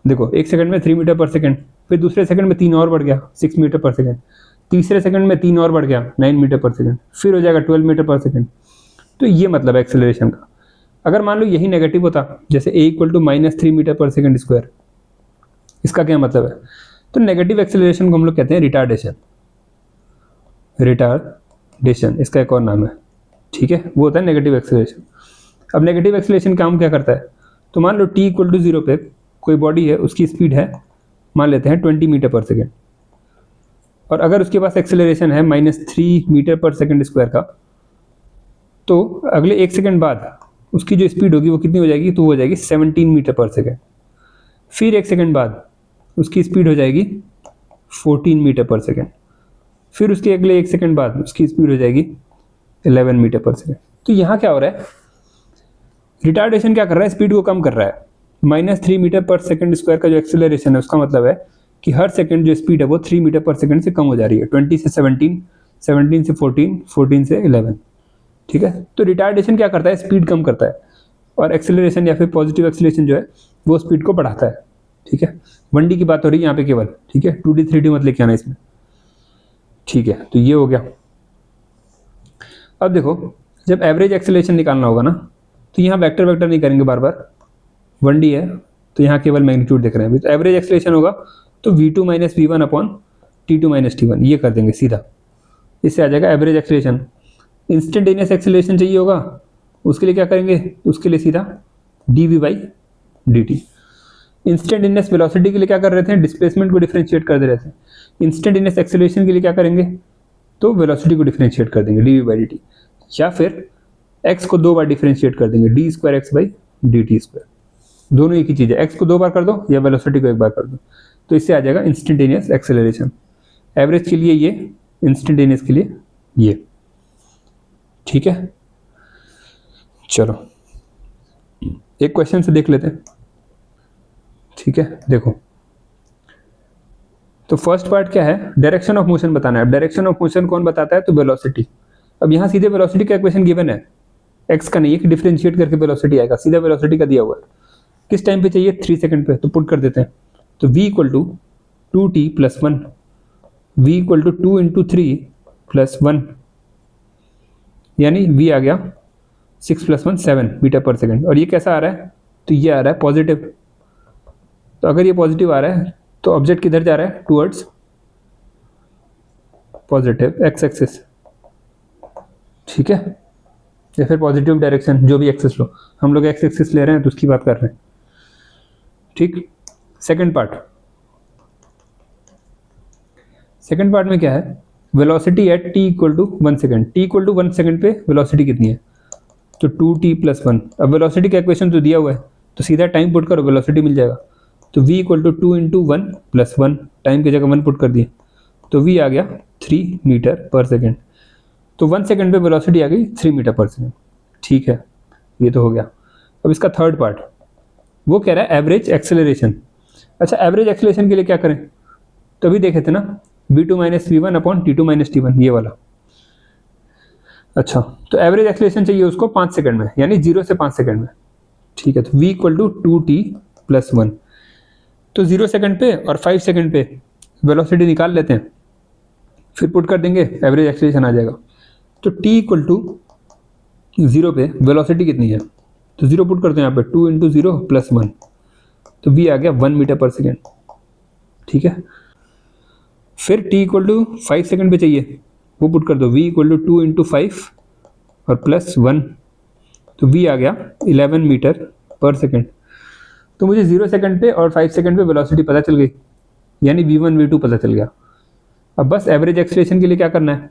देखो 1 सेकंड में 3 मीटर पर सेकेंड, फिर दूसरे सेकंड में 3 और बढ़ गया 6 मीटर पर सेकेंड, तीसरे सेकंड में 3 और बढ़ गया 9 मीटर पर सेकेंड, फिर हो जाएगा 12 मीटर पर सेकेंड। तो ये मतलब है एक्सेलरेशन का। अगर मान लो यही नेगेटिव होता, जैसे a equal to -3 metre per second square, इसका क्या मतलब है, तो नेगेटिव एक्सेलरेशन को हम लोग कहते हैं रिटार्डेशन, रिटार्डेशन इसका एक और नाम है, ठीक है, वो होता है नेगेटिव एक्सेलरेशन। अब नेगेटिव एक्सेलरेशन काम क्या करता है, तो मान लो t = 0 पे कोई बॉडी है, उसकी स्पीड है मान लेते हैं 20 मीटर पर सेकेंड, और अगर उसके पास एक्सेलरेशन है -3 मीटर पर सेकेंड स्क्वायर का, तो अगले 1 सेकेंड बाद उसकी जो स्पीड होगी वो कितनी हो जाएगी, तो वो हो जाएगी 17 मीटर पर सेकेंड। फिर 1 सेकेंड बाद उसकी स्पीड हो जाएगी 14 मीटर पर सेकेंड। फिर उसके अगले 1 सेकेंड बाद उसकी स्पीड हो जाएगी 11 मीटर पर सेकेंड। तो यहाँ क्या हो रहा है, रिटार्डेशन क्या कर रहा है, स्पीड को कम कर रहा है। -3 मीटर पर सेकेंड स्क्वायर का जो एक्सेलरेशन है उसका मतलब है कि हर सेकेंड जो स्पीड है वो 3 मीटर पर सेकेंड से कम हो जा रही है। 20 से 17, 17 से 14, 14 से 11, ठीक है। तो रिटार्डेशन क्या करता है, स्पीड कम करता है, और एक्सेलरेशन या फिर पॉजिटिव एक्सेलरेशन जो है वो स्पीड को बढ़ाता है, ठीक है। 1D की बात हो रही है यहाँ पे केवल, ठीक है, 2D 3D मत लेके आना इसमें, ठीक है। तो ये हो गया। अब देखो, जब एवरेज एक्सेलरेशन निकालना होगा ना, तो यहाँ वेक्टर वेक्टर नहीं करेंगे बार बार, 1D है तो यहाँ केवल मैग्नीट्यूड देख रहे हैं अभी। तो एवरेज एक्सेलरेशन होगा तो v2 - v1 upon t2 - t1 ये कर देंगे सीधा, इससे आ जाएगा एवरेज एक्सेलरेशन। इंस्टेंटेनियस एक्सेलरेशन चाहिए होगा, उसके लिए क्या करेंगे, उसके लिए सीधा dv/dt। इंस्टेंटेनियस वेलोसिटी के लिए क्या कर रहे थे, डिस्प्लेसमेंट को डिफरेंशिएट कर दे रहे थे। इंस्टेंटेनियस एक्सेलरेशन के लिए क्या करेंगे, तो वेलोसिटी को डिफरेंशिएट कर देंगे dv/dt, या फिर x को 2 बार डिफरेंशिएट कर देंगे d2x/dt²। दोनों एक ही चीज़ है, x को 2 बार कर दो या वेलोसिटी को 1 बार कर दो, तो इससे आ जाएगा इंस्टेंटेनियस एक्सेलरेशन। एवरेज के लिए ये, इंस्टेंटेनियस के लिए ये, ठीक है। चलो एक क्वेश्चन से देख लेते हैं, ठीक है। देखो, तो फर्स्ट पार्ट क्या है, डायरेक्शन ऑफ मोशन बताना है। अब डायरेक्शन ऑफ मोशन कौन बताता है, तो वेलोसिटी। अब यहाँ सीधे वेलोसिटी का इक्वेशन गिवन है, x का नहीं है कि डिफरेंशिएट करके वेलोसिटी आएगा, सीधा वेलोसिटी का दिया हुआ है। किस टाइम पे चाहिए, 3 सेकंड पे, तो पुट कर देते हैं। तो v = 2t + 1, v = 2 × 3 + 1, यानी v आ गया 6 + 1 7 मीटर पर सेकेंड। और ये कैसा आ रहा है, तो ये आ रहा है पॉजिटिव। तो अगर ये पॉजिटिव आ रहा है तो ऑब्जेक्ट किधर जा रहा है, टुवर्ड्स पॉजिटिव एक्स एक्सिस, ठीक है, या फिर पॉजिटिव डायरेक्शन, जो भी एक्सिस लो, हम लोग एक्स एक्सिस ले रहे हैं तो उसकी बात कर रहे हैं, ठीक। सेकंड पार्ट में क्या है, velocity at t = 1 second. t = 1 second पे वेलोसिटी कितनी है, तो 2t + 1। अब वेलोसिटी का इक्वेशन तो दिया हुआ है, तो सीधा टाइम पुट करो, वेलोसिटी मिल जाएगा। तो v = 2 × 1 + 1, टाइम की जगह 1 पुट कर दिए, तो v आ गया 3 मीटर पर सेकेंड। तो 1 सेकेंड पे वेलोसिटी आ गई 3 मीटर पर सेकेंड, ठीक है, ये तो हो गया। अब इसका थर्ड पार्ट, वो कह रहा है एवरेज एक्सेलरेशन। अच्छा, एवरेज एक्सेलरेशन के लिए क्या करें, तो अभी देखे थे ना, v2 - v1 upon t2 - t1, ये वाला। अच्छा, तो एवरेज एक्सेलरेशन चाहिए उसको 5 सेकंड में, यानी 0 से 5 सेकंड में, ठीक है। तो v = 2t + 1, तो 0 सेकंड पे और 5 सेकंड पे वेलोसिटी निकाल लेते हैं, फिर पुट कर देंगे, एवरेज एक्सेलरेशन आ जाएगा। तो t = 0 पे वेलोसिटी कितनी है, तो 0 पुट करते हैं यहाँ पे, 2 × 0 + 1, तो v आ गया 1 मीटर पर सेकेंड, ठीक है। फिर t = 5 सेकंड पे चाहिए, वो पुट कर दो, v = 2 × 5 और +1, तो v आ गया 11 मीटर पर सेकेंड। तो मुझे 0 सेकंड पे और 5 सेकंड पे वेलोसिटी पता चल गई, यानी v1 v2 पता चल गया। अब बस एवरेज एक्सेलरेशन के लिए क्या करना है,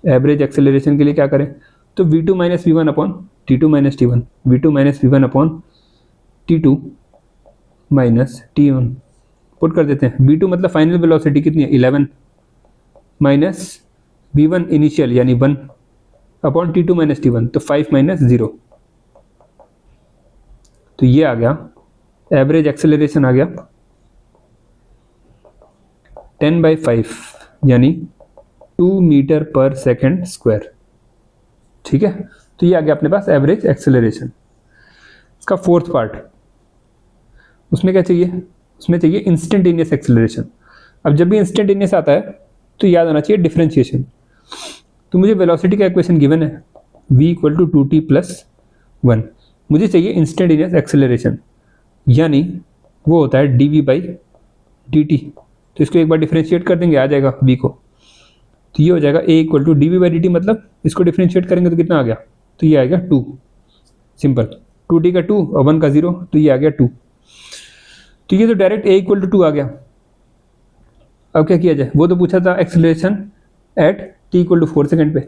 एवरेज एक्सेलरेशन के लिए क्या करें, तो v2 - v1 upon t2 - t1, v2 - v1 upon t2 - t1 put कर देते हैं। v2 मतलब फाइनल वेलोसिटी कितनी है, 11, माइनस v1 इनिशियल यानी 1 अपॉन t2 - t1, तो 5 - 0, तो ये आ गया एवरेज एक्सेलरेशन, आ गया 10/5 यानी 2 मीटर पर सेकेंड स्क्वायर, ठीक है। तो ये आ गया अपने पास एवरेज एक्सेलरेशन। इसका फोर्थ पार्ट, उसमें क्या चाहिए, उसमें चाहिए इंस्टेंटेनियस एक्सेलरेशन। अब जब भी इंस्टेंटेनियस आता है तो याद आना चाहिए डिफरेंशिएशन। तो मुझे वेलोसिटी का इक्वेशन गिवन है, v = 2t + 1, मुझे चाहिए इंस्टेंटेनियस एक्सेलरेशन, यानी वो होता है dv/dt, तो इसको एक बार डिफ्रेंशिएट कर देंगे, आ जाएगा v को। तो ये हो जाएगा a इक्वल टू dv/dt, मतलब इसको डिफ्रेंशिएट करेंगे तो कितना आ गया, तो ये आ गया 2, सिंपल। 2t का 2 और 1 का 0, तो ये आ गया 2। तो ये तो डायरेक्ट a इक्वल टू 2 आ गया। अब क्या किया जाए, वो तो पूछा था acceleration at t equal to 4 second पे।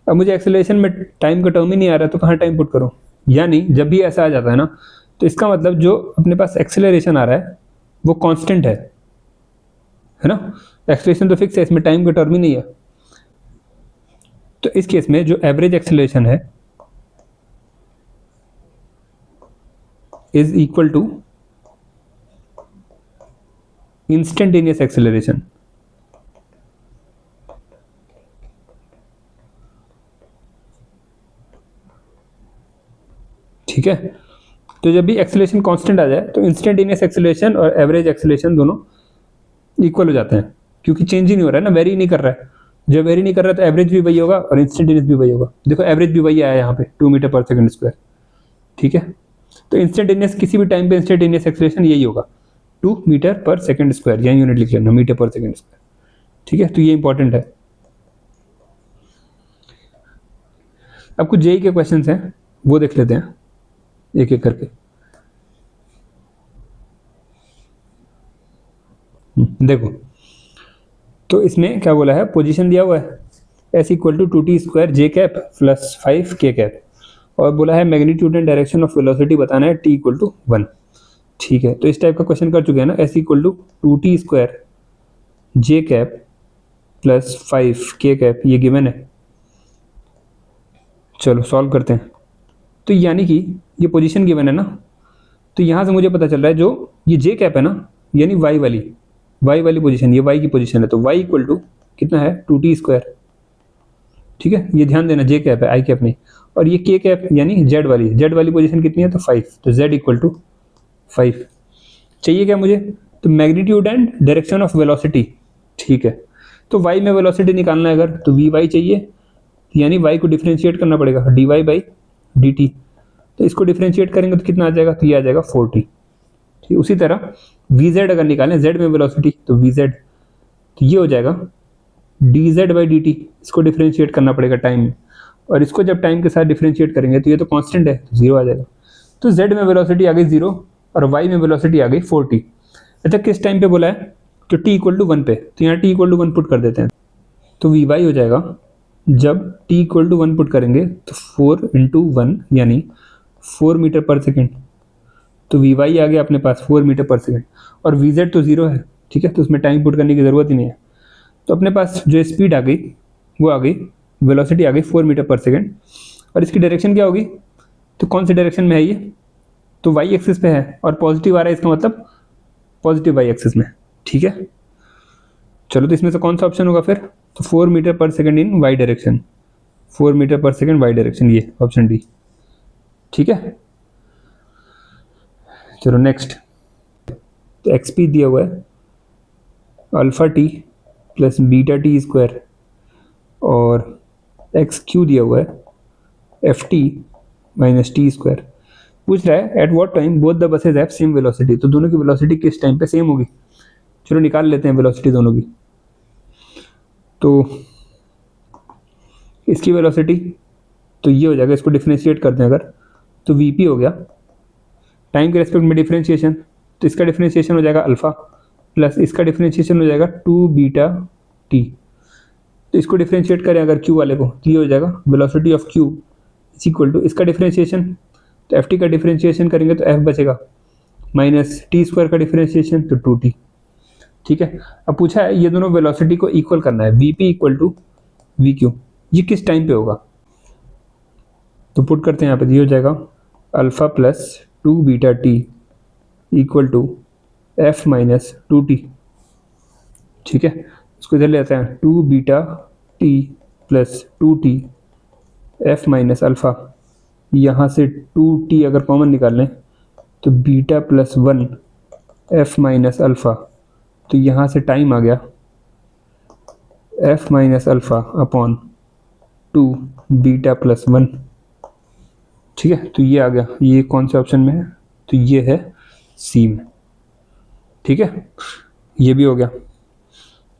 अब मुझे एक्सेलरेशन में टाइम का टर्म ही नहीं आ रहा, तो कहाँ टाइम पुट करूँ। यानी जब भी ऐसा आ जाता है ना, तो इसका मतलब जो अपने पास एक्सेलरेशन आ रहा है वो कांस्टेंट है ना। एक्सेलरेशन तो फिक्स है, इसमें टाइम का टर्म ही नहीं है। तो इस केस में जो एवरेज एक्सेलरेशन है is equal to instantaneous acceleration. ठीक है, तो जब भी एक्सेलरेशन कांस्टेंट आ जाए तो इंस्टेंटेनियस एक्सेलरेशन और एवरेज एक्सेलरेशन दोनों इक्वल हो जाते हैं, क्योंकि चेंज ही नहीं हो रहा है ना, वेरी नहीं कर रहा है। जब वेरी नहीं कर रहा है तो एवरेज भी वही होगा और इंस्टेंटेनियस भी वही होगा। देखो एवरेज भी वही आया यहाँ पे 2 मीटर पर सेकंड स्क्वायर। ठीक है, तो इंस्टेंटेनियस किसी भी टाइम पे इंस्टेंटेनियस एक्सेलरेशन यही होगा 2 मीटर पर सेकंड स्क्वायर, यही यूनिट लिख लेना, मीटर पर सेकंड स्क्वायर। ठीक है, तो ये इंपॉर्टेंट है। अब कुछ जेई के क्वेश्चंस हैं, वो देख लेते हैं एक एक करके। देखो, तो इसमें क्या बोला है, पोजीशन दिया हुआ है s equal to 2t square j cap plus 5 k cap, और बोला है magnitude and direction of velocity बताना है t इक्वल टू 1। ठीक है, तो इस टाइप का क्वेश्चन कर चुके हैं ना, s equal to 2t square j cap plus 5 k cap, ये गिवन है। चलो सॉल्व करते हैं। तो यानी कि ये पोजीशन गिवन है ना, तो यहाँ से मुझे पता चल रहा है जो ये जे कैप है ना, यानी वाई वाली पोजीशन, ये वाई की पोजीशन है, तो वाई इक्वल टू कितना है 2t स्क्वायर। ठीक है, ये ध्यान देना, जे कैप है, आई कैप नहीं। और ये के कैप यानी जेड वाली पोजीशन कितनी है, तो 5, तो जेड इक्वल टू 5। चाहिए क्या मुझे, तो magnitude and direction of velocity. ठीक है, तो वाई में वेलोसिटी निकालना है अगर, तो वी वाई चाहिए, यानी वाई को डिफ्रेंशिएट करना पड़ेगा d y by D t. तो इसको डिफ्रेंशिएट करेंगे तो कितना आ जाएगा, तो ये आ जाएगा 40। ठीक, उसी तरह वी जेड अगर निकालें, जेड में वेलोसिटी, तो वी जेड, तो ये हो जाएगा D Z by D T. इसको डिफ्रेंशिएट करना पड़ेगा टाइम में, और इसको जब टाइम के साथ डिफ्रेंशिएट करेंगे तो ये तो कांस्टेंट है, तो 0 आ जाएगा। तो जेड में वेलोसिटी आ गई 0 और वाई में वेलोसिटी आ गई 40। अच्छा, किस टाइम पे बोला है, तो t इक्वल टू 1 पे, तो यहाँ t इक्वल टू 1 पुट कर देते हैं। तो वी वाई हो जाएगा, जब t इक्वल टू 1 पुट करेंगे तो 4 इंटू 1 यानी 4 मीटर पर सेकेंड। तो वी वाई आ गया अपने पास 4 मीटर पर सेकेंड, और वी जेड तो 0 है। ठीक है, तो उसमें टाइम पुट करने की ज़रूरत ही नहीं है। तो अपने पास जो स्पीड आ गई वो आ गई, वेलोसिटी आ गई 4 मीटर पर सेकेंड। और इसकी डायरेक्शन क्या होगी, तो कौन सी डायरेक्शन में है ये, तो वाई एक्सिस पे है, और पॉजिटिव आ रहा है, इसका मतलब पॉजिटिव वाई एक्सिस में। ठीक है, चलो तो इसमें से कौन सा ऑप्शन होगा फिर, तो 4 metre per second in y direction, 4 metre per second y direction, ये ऑप्शन डी। ठीक है, चलो नेक्स्ट। तो एक्स पी दिया हुआ है alpha T plus beta T square, और एक्स क्यू दिया हुआ है F T minus t square. पूछ रहा है at what time both the buses have same velocity, तो दोनों की वेलोसिटी किस टाइम पे सेम होगी। चलो निकाल लेते हैं वेलोसिटी दोनों की। तो इसकी वेलोसिटी तो ये हो जाएगा, इसको डिफ्रेंशिएट करते हैं अगर, तो वी पी हो गया टाइम के रेस्पेक्ट में डिफ्रेंशिएशन, तो इसका डिफ्रेंशिएशन हो जाएगा अल्फा, प्लस इसका डिफ्रेंशिएशन हो जाएगा 2 बीटा टी। तो इसको डिफ्रेंशिएट करें अगर क्यू वाले को, तो ये हो जाएगा velocity of q is equal to इसका डिफ्रेंशिएशन, तो एफ टी का डिफ्रेंशिएशन करेंगे तो एफ बचेगा, माइनस टी स्क्वायर का डिफ्रेंशिएशन तो 2t। ठीक है, अब पूछा है ये दोनों वेलोसिटी को इक्वल करना है, v p equal to v q, ये किस टाइम पे होगा। तो पुट करते हैं यहाँ पे, ये हो जाएगा alpha plus 2 beta t equal to f minus 2t। ठीक है, इसको इधर ले आते हैं, 2 beta t plus 2t f minus alpha, यहाँ से 2t अगर कॉमन निकाल लें तो beta plus 1 f minus alpha, तो यहाँ से टाइम आ गया f minus alpha upon 2 beta plus 1। ठीक है, तो ये आ गया, ये कौन से ऑप्शन में है, तो ये है सी में। ठीक है, ये भी हो गया।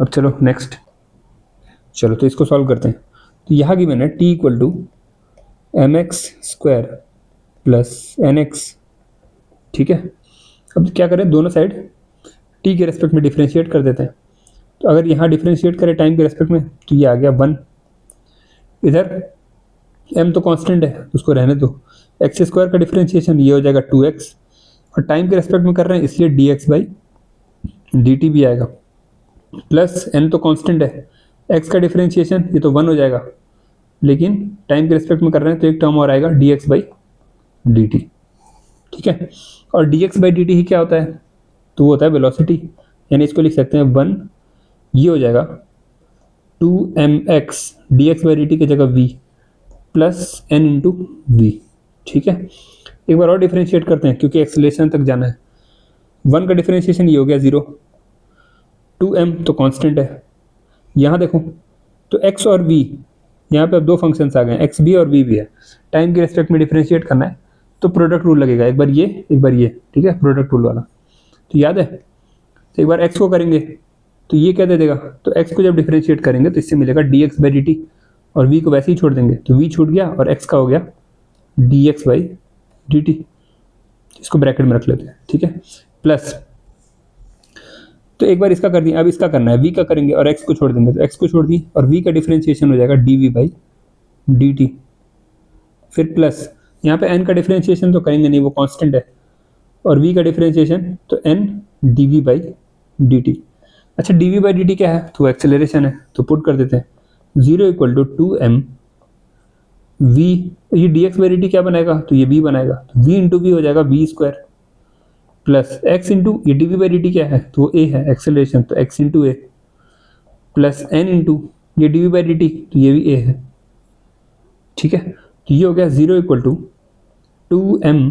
अब चलो नेक्स्ट, चलो तो इसको सॉल्व करते हैं। तो यहाँ की मैंने t equal to m x square plus n x, ठीक है। अब क्या करें, दोनों साइड t के रेस्पेक्ट में डिफ्रेंशिएट कर देते हैं। तो अगर यहाँ डिफ्रेंशिएट करें टाइम के रेस्पेक्ट में तो ये आ गया 1। इधर m तो कांस्टेंट है, उसको रहने दो। एक्स स्क्वायर का डिफ्रेंशिएशन ये हो जाएगा 2x, और टाइम के रेस्पेक्ट में कर रहे हैं इसलिए dx बाई dt भी आएगा। प्लस n तो कांस्टेंट है, x का डिफ्रेंशिएशन ये तो 1 हो जाएगा, लेकिन टाइम के रेस्पेक्ट में कर रहे हैं तो एक टर्म और आएगा dx बाई dt, ठीक है। और dx बाई dt ही क्या होता है, तो वो होता है वेलोसिटी, यानी इसको लिख सकते हैं 1, ये हो जाएगा 2mx dx बाई dt की जगह v plus n into v, ठीक है। एक बार और डिफ्रेंशिएट करते हैं क्योंकि एक्सेलरेशन तक जाना है। 1 का डिफ्रेंशिएशन ये हो गया 0, 2m तो कांस्टेंट है। यहाँ देखो तो x और v, यहाँ पे अब दो फंक्शंस आ गए हैं, एक्स भी और v भी है। टाइम के रेस्पेक्ट में डिफ्रेंशिएट करना है तो प्रोडक्ट रूल लगेगा, एक बार ये एक बार ये, ठीक है, प्रोडक्ट रूल वाला तो याद है। तो एक बार x को करेंगे तो ये क्या दे देगा, तो x को जब डिफ्रेंशिएट करेंगे तो इससे मिलेगा dx बाई dt, और v को वैसे ही छोड़ देंगे तो v छूट गया और x का हो गया dx बाई dt, इसको ब्रैकेट में रख लेते हैं, ठीक है। प्लस तो एक बार इसका कर दिया, अब इसका करना है, v का करेंगे और x को छोड़ देंगे तो x को छोड़ दी और v का डिफ्रेंशिएशन हो जाएगा dv बाई dt। फिर प्लस यहाँ पे n का डिफ्रेंशिएशन तो करेंगे नहीं, वो कांस्टेंट है, और v का डिफ्रेंशिएशन तो n dv बाई dt। अच्छा dv बाई dt क्या है, तो एक्सेलरेशन है, तो पुट कर देते हैं 0 इक्वल टू 2m v, ये dx बाई dt क्या बनाएगा, तो ये v बनाएगा, तो v इंटू वी हो जाएगा v square plus x into ये dv बाई dt क्या है, तो वो a है एक्सेलरेशन, तो x इंटू ए प्लस n इंटू ये dv बाई dt, तो ये भी a है, ठीक है। तो ये हो गया 0 equal to 2m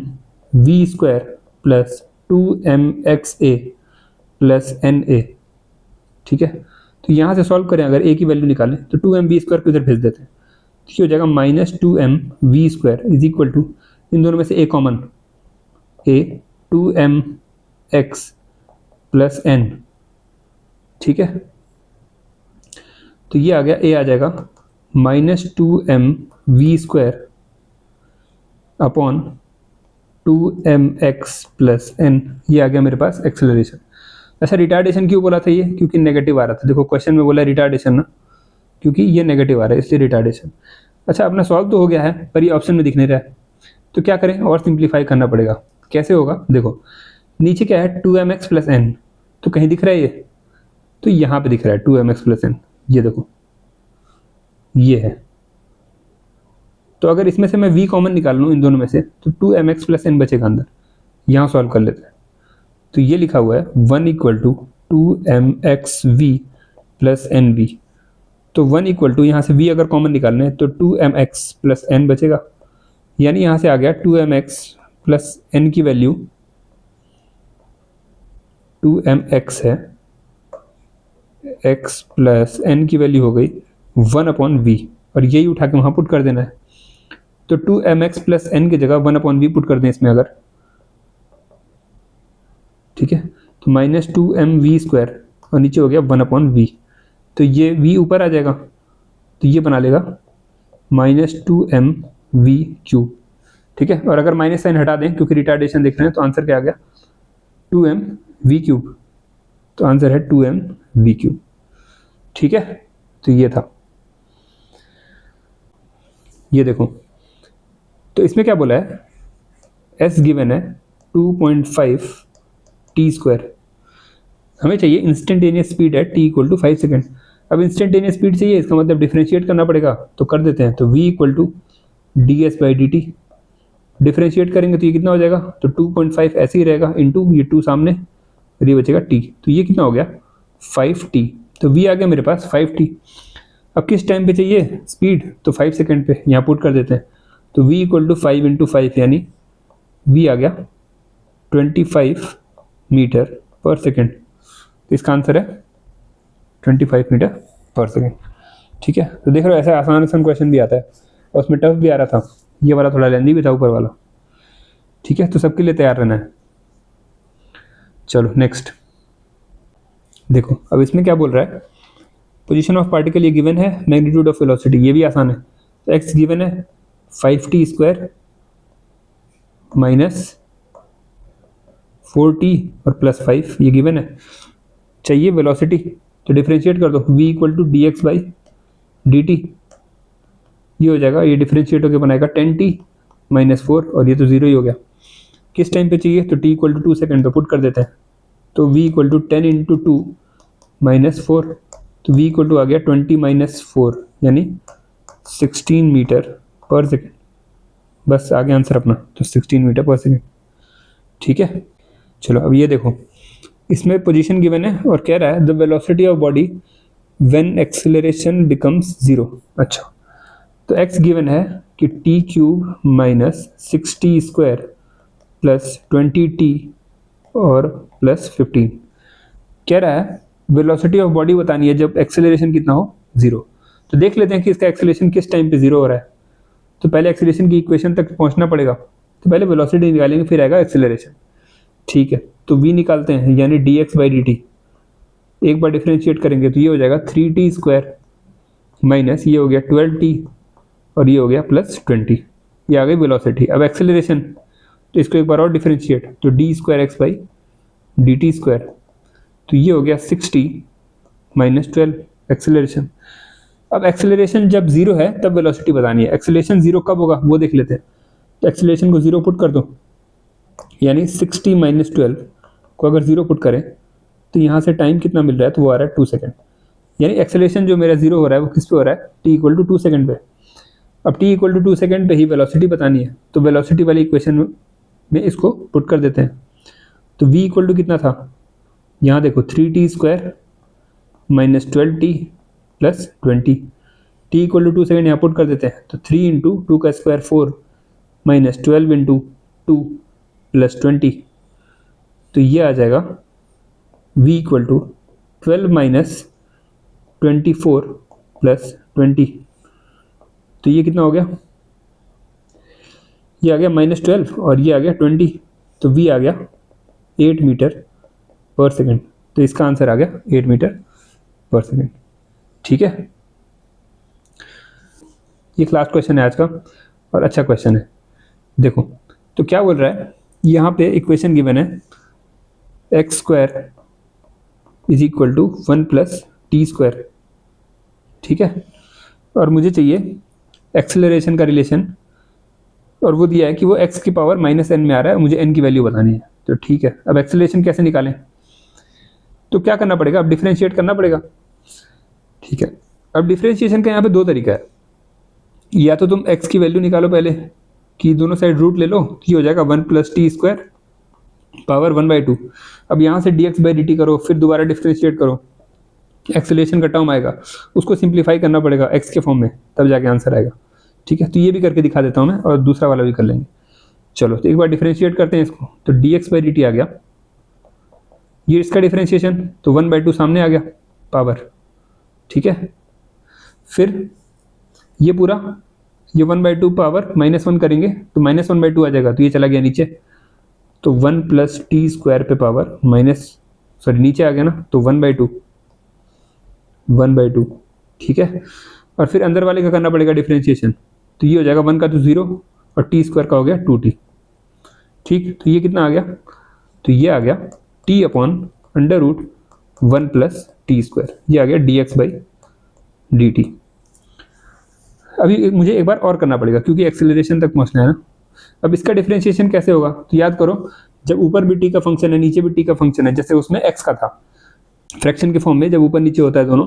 v square plus 2mxa plus na, ठीक है। तो यहाँ से सॉल्व करें, अगर a की वैल्यू निकालें तो 2m v स्क्वायर को इधर भेज देते हैं, तो ये हो जाएगा minus 2m v square is equal to, इन दोनों में से a common, a 2m x plus n, ठीक है। तो ये आ गया, a आ जाएगा minus 2m v square upon 2mx plus n, ये आ गया मेरे पास एक्सेलरेशन। अच्छा रिटार्डेशन क्यों बोला था ये, क्योंकि नेगेटिव आ रहा था, देखो क्वेश्चन में बोला रिटार्डेशन ना, क्योंकि ये नेगेटिव आ रहा है इसलिए रिटार्डेशन। अच्छा अपना सॉल्व तो हो गया है पर ये ऑप्शन में दिख नहीं रहा है, तो क्या करें, और सिंप्लीफाई करना पड़ेगा। कैसे होगा, देखो नीचे क्या है 2mx प्लस n, तो कहीं दिख रहा है ये, तो यहाँ पे दिख रहा है 2mx प्लस n, ये देखो ये है। तो अगर इसमें से मैं v कॉमन निकाल लूँ इन दोनों में से तो 2mx प्लस n बचेगा अंदर, यहाँ सॉल्व कर लेते हैं। तो ये लिखा हुआ है 1 equal to 2mxv plus nv, तो 1 इक्वल टू यहाँ से v अगर कॉमन निकालना है तो 2mx प्लस n बचेगा, यानी यहाँ से आ गया 2mx प्लस n की वैल्यू 2mx है, x प्लस n की वैल्यू हो गई 1 अपॉन v, और यही उठा के वहाँ पुट कर देना है। तो 2mx प्लस n की जगह 1 अपॉन v पुट कर दें इसमें अगर, ठीक है। तो माइनस 2mv स्क्वायर और नीचे हो गया 1 अपॉन v, तो ये v ऊपर आ जाएगा तो ये बना लेगा माइनस 2mv क्यूब, ठीक है। और अगर माइनस साइन हटा दें क्योंकि रिटार्डेशन देख रहे हैं तो आंसर क्या आ गया 2mv क्यूब, तो आंसर है 2mv क्यूब, ठीक है। तो ये था, ये देखो तो इसमें क्या बोला है, s गिवन है 2.5 t स्क्वायर, हमें चाहिए इंस्टेंटेनियस स्पीड है t इक्वल टू 5 सेकेंड। अब इंस्टेंटेनियस स्पीड चाहिए, इसका मतलब डिफरेंशिएट करना पड़ेगा, तो कर देते हैं। तो v equal to d s by D t, differentiate करेंगे तो ये कितना हो जाएगा, तो 2.5 ऐसे ही रहेगा इंटू ये 2 सामने और ये बचेगा t, तो ये कितना हो गया 5t, तो v आ गया मेरे पास 5t। अब किस टाइम पे चाहिए स्पीड, तो 5 सेकेंड पे, यहाँ पुट कर देते हैं। तो v इक्वल टू 5 इंटू 5 यानी v आ गया 25 मीटर पर सेकेंड, तो इसका आंसर है 25 मीटर पर सेकेंड, ठीक है। तो देख रहे हो ऐसा आसान क्वेश्चन भी आता है और उसमें टफ भी आ रहा था, ये वाला थोड़ा लेंदी भी था ऊपर वाला, ठीक है। तो सबके लिए तैयार रहना है। चलो नेक्स्ट, देखो अब इसमें क्या बोल रहा है, पोजीशन ऑफ पार्टिकल ये गिवन है, मैग्नीट्यूड ऑफ वेलोसिटी ये भी आसान है। तो एक्स गिवन है 5t स्क्वायर माइनस 4t और प्लस 5 ये गिवन है। चाहिए वेलोसिटी, तो डिफ्रेंशिएट कर दो, v equal to d x by D t, ये हो जाएगा, ये डिफ्रेंशिएट होकर बनाएगा 10t माइनस 4 और ये तो 0 ही हो गया। किस टाइम पे चाहिए, तो t इक्वल टू 2 सेकेंड पे पुट कर देते हैं। तो v equal to 10 into 2 minus 4, तो v इक्वल टू आ गया 20 माइनस 4 यानी 16 मीटर पर सेकेंड। बस आ गया आंसर अपना, तो 16 मीटर पर सेकेंड। ठीक है, चलो अब ये देखो, इसमें पोजीशन गिवन है और कह रहा है the velocity of body when acceleration becomes 0। अच्छा, तो x गिवन है कि t cube minus 6t square plus 20t और प्लस 15। कह रहा है वेलोसिटी ऑफ बॉडी बतानी है जब एक्सेलरेशन कितना हो 0। तो देख लेते हैं कि इसका एक्सेलरेशन किस टाइम पे 0 हो रहा है। तो पहले एक्सेलरेशन की इक्वेशन तक पहुंचना पड़ेगा, तो पहले वेलोसिटी निकालेंगे फिर आएगा एक्सेलरेशन। ठीक है, तो v निकालते हैं यानी d x by D T, एक बार डिफ्रेंशिएट करेंगे तो ये हो जाएगा 3t स्क्वायर माइनस ये हो गया 12t और ये हो गया प्लस 20, ये आ गई वेलोसिटी। अब एक्सेलरेशन, तो इसको एक बार और डिफ्रेंशिएट, तो D square x by D T square, तो ये हो गया 6t माइनस 12 एक्सेलरेशन। अब एक्सेलरेशन जब 0 है तब वेलोसिटी बतानी है। एक्सेलरेशन 0 कब होगा वो देख लेते हैं। तो एक्सेलरेशन को 0 पुट कर दो, यानी 6t माइनस 12 को अगर 0 पुट करें तो यहाँ से टाइम कितना मिल रहा है, तो वो आ रहा है 2 सेकेंड। यानी एक्सेलरेशन जो मेरा 0 हो रहा है वो किस पे हो रहा है, t इक्वल टू 2 सेकेंड पे। अब t इक्वल टू 2 सेकेंड पे ही वेलोसिटी बतानी है, तो वेलोसिटी वाली इक्वेशन में इसको पुट कर देते हैं। तो v इक्वल टू कितना था, यहाँ देखो 3t square minus 12t plus 20, t equal to 2 second यहाँ पुट कर देते हैं। तो 3 इंटू 2 का स्क्वायर 4 माइनस 12 इंटू 2 प्लस 20, तो ये आ जाएगा v equal to 12 minus 24 plus 20, तो ये कितना हो गया, ये आ गया माइनस 12 और ये आ गया 20, तो v आ गया 8 मीटर पर सेकेंड। तो इसका आंसर आ गया 8 मीटर पर सेकेंड। ठीक है, ये लास्ट क्वेश्चन है आज का और अच्छा क्वेश्चन है। देखो तो क्या बोल रहा है, यहाँ पे इक्वेशन गिवन है x square is equal to 1 plus t square. ठीक है, और मुझे चाहिए एक्सेलरेशन का रिलेशन, और वो दिया है कि वो x की पावर माइनस n में आ रहा है, मुझे n की वैल्यू बतानी है। तो ठीक है, अब एक्सेलरेशन कैसे निकालें, तो क्या करना पड़ेगा, अब डिफ्रेंशिएट करना पड़ेगा। ठीक है, अब डिफ्रेंशिएशन का यहाँ पे दो तरीका है, या तो तुम x की वैल्यू निकालो पहले कि दोनों साइड रूट ले लो, ये हो जाएगा 1 प्लस टी स्क्वायर पावर 1/2। अब यहाँ से dx बाई dt करो, फिर दोबारा डिफ्रेंशिएट करो, एक्सेलरेशन का टर्म आएगा, उसको सिंप्लीफाई करना पड़ेगा x के फॉर्म में, तब जाके आंसर आएगा। ठीक है, तो ये भी करके दिखा देता हूँ मैं, और दूसरा वाला भी कर लेंगे। चलो तो एक बार डिफ्रेंशिएट करते हैं इसको, तो dx बाई dt आ गया, ये इसका डिफ्रेंशिएशन, तो 1/2 सामने आ गया पावर। ठीक है, फिर ये पूरा, ये 1/2 पावर -1 करेंगे तो -1/2 आ जाएगा, तो ये चला गया नीचे, तो 1 प्लस टी स्क्वायर पे पावर नीचे आ गया ना, तो 1/2। ठीक है, और फिर अंदर वाले का करना पड़ेगा डिफ्रेंशिएशन, तो ये हो जाएगा 1 का तो 0 और टी स्क्वायर का हो गया 2t। ठीक, तो ये कितना आ गया, तो ये आ गया t upon under root 1 plus t square, ये आ गया dx बाई dt। अभी मुझे एक बार और करना पड़ेगा क्योंकि एक्सेलरेशन तक पहुंचना है ना। अब इसका डिफरेंशिएशन कैसे होगा, तो याद करो, जब ऊपर भी t का फंक्शन है नीचे भी t का फंक्शन है, जैसे उसमें x का था फ्रैक्शन के फॉर्म में, जब ऊपर नीचे होता है दोनों,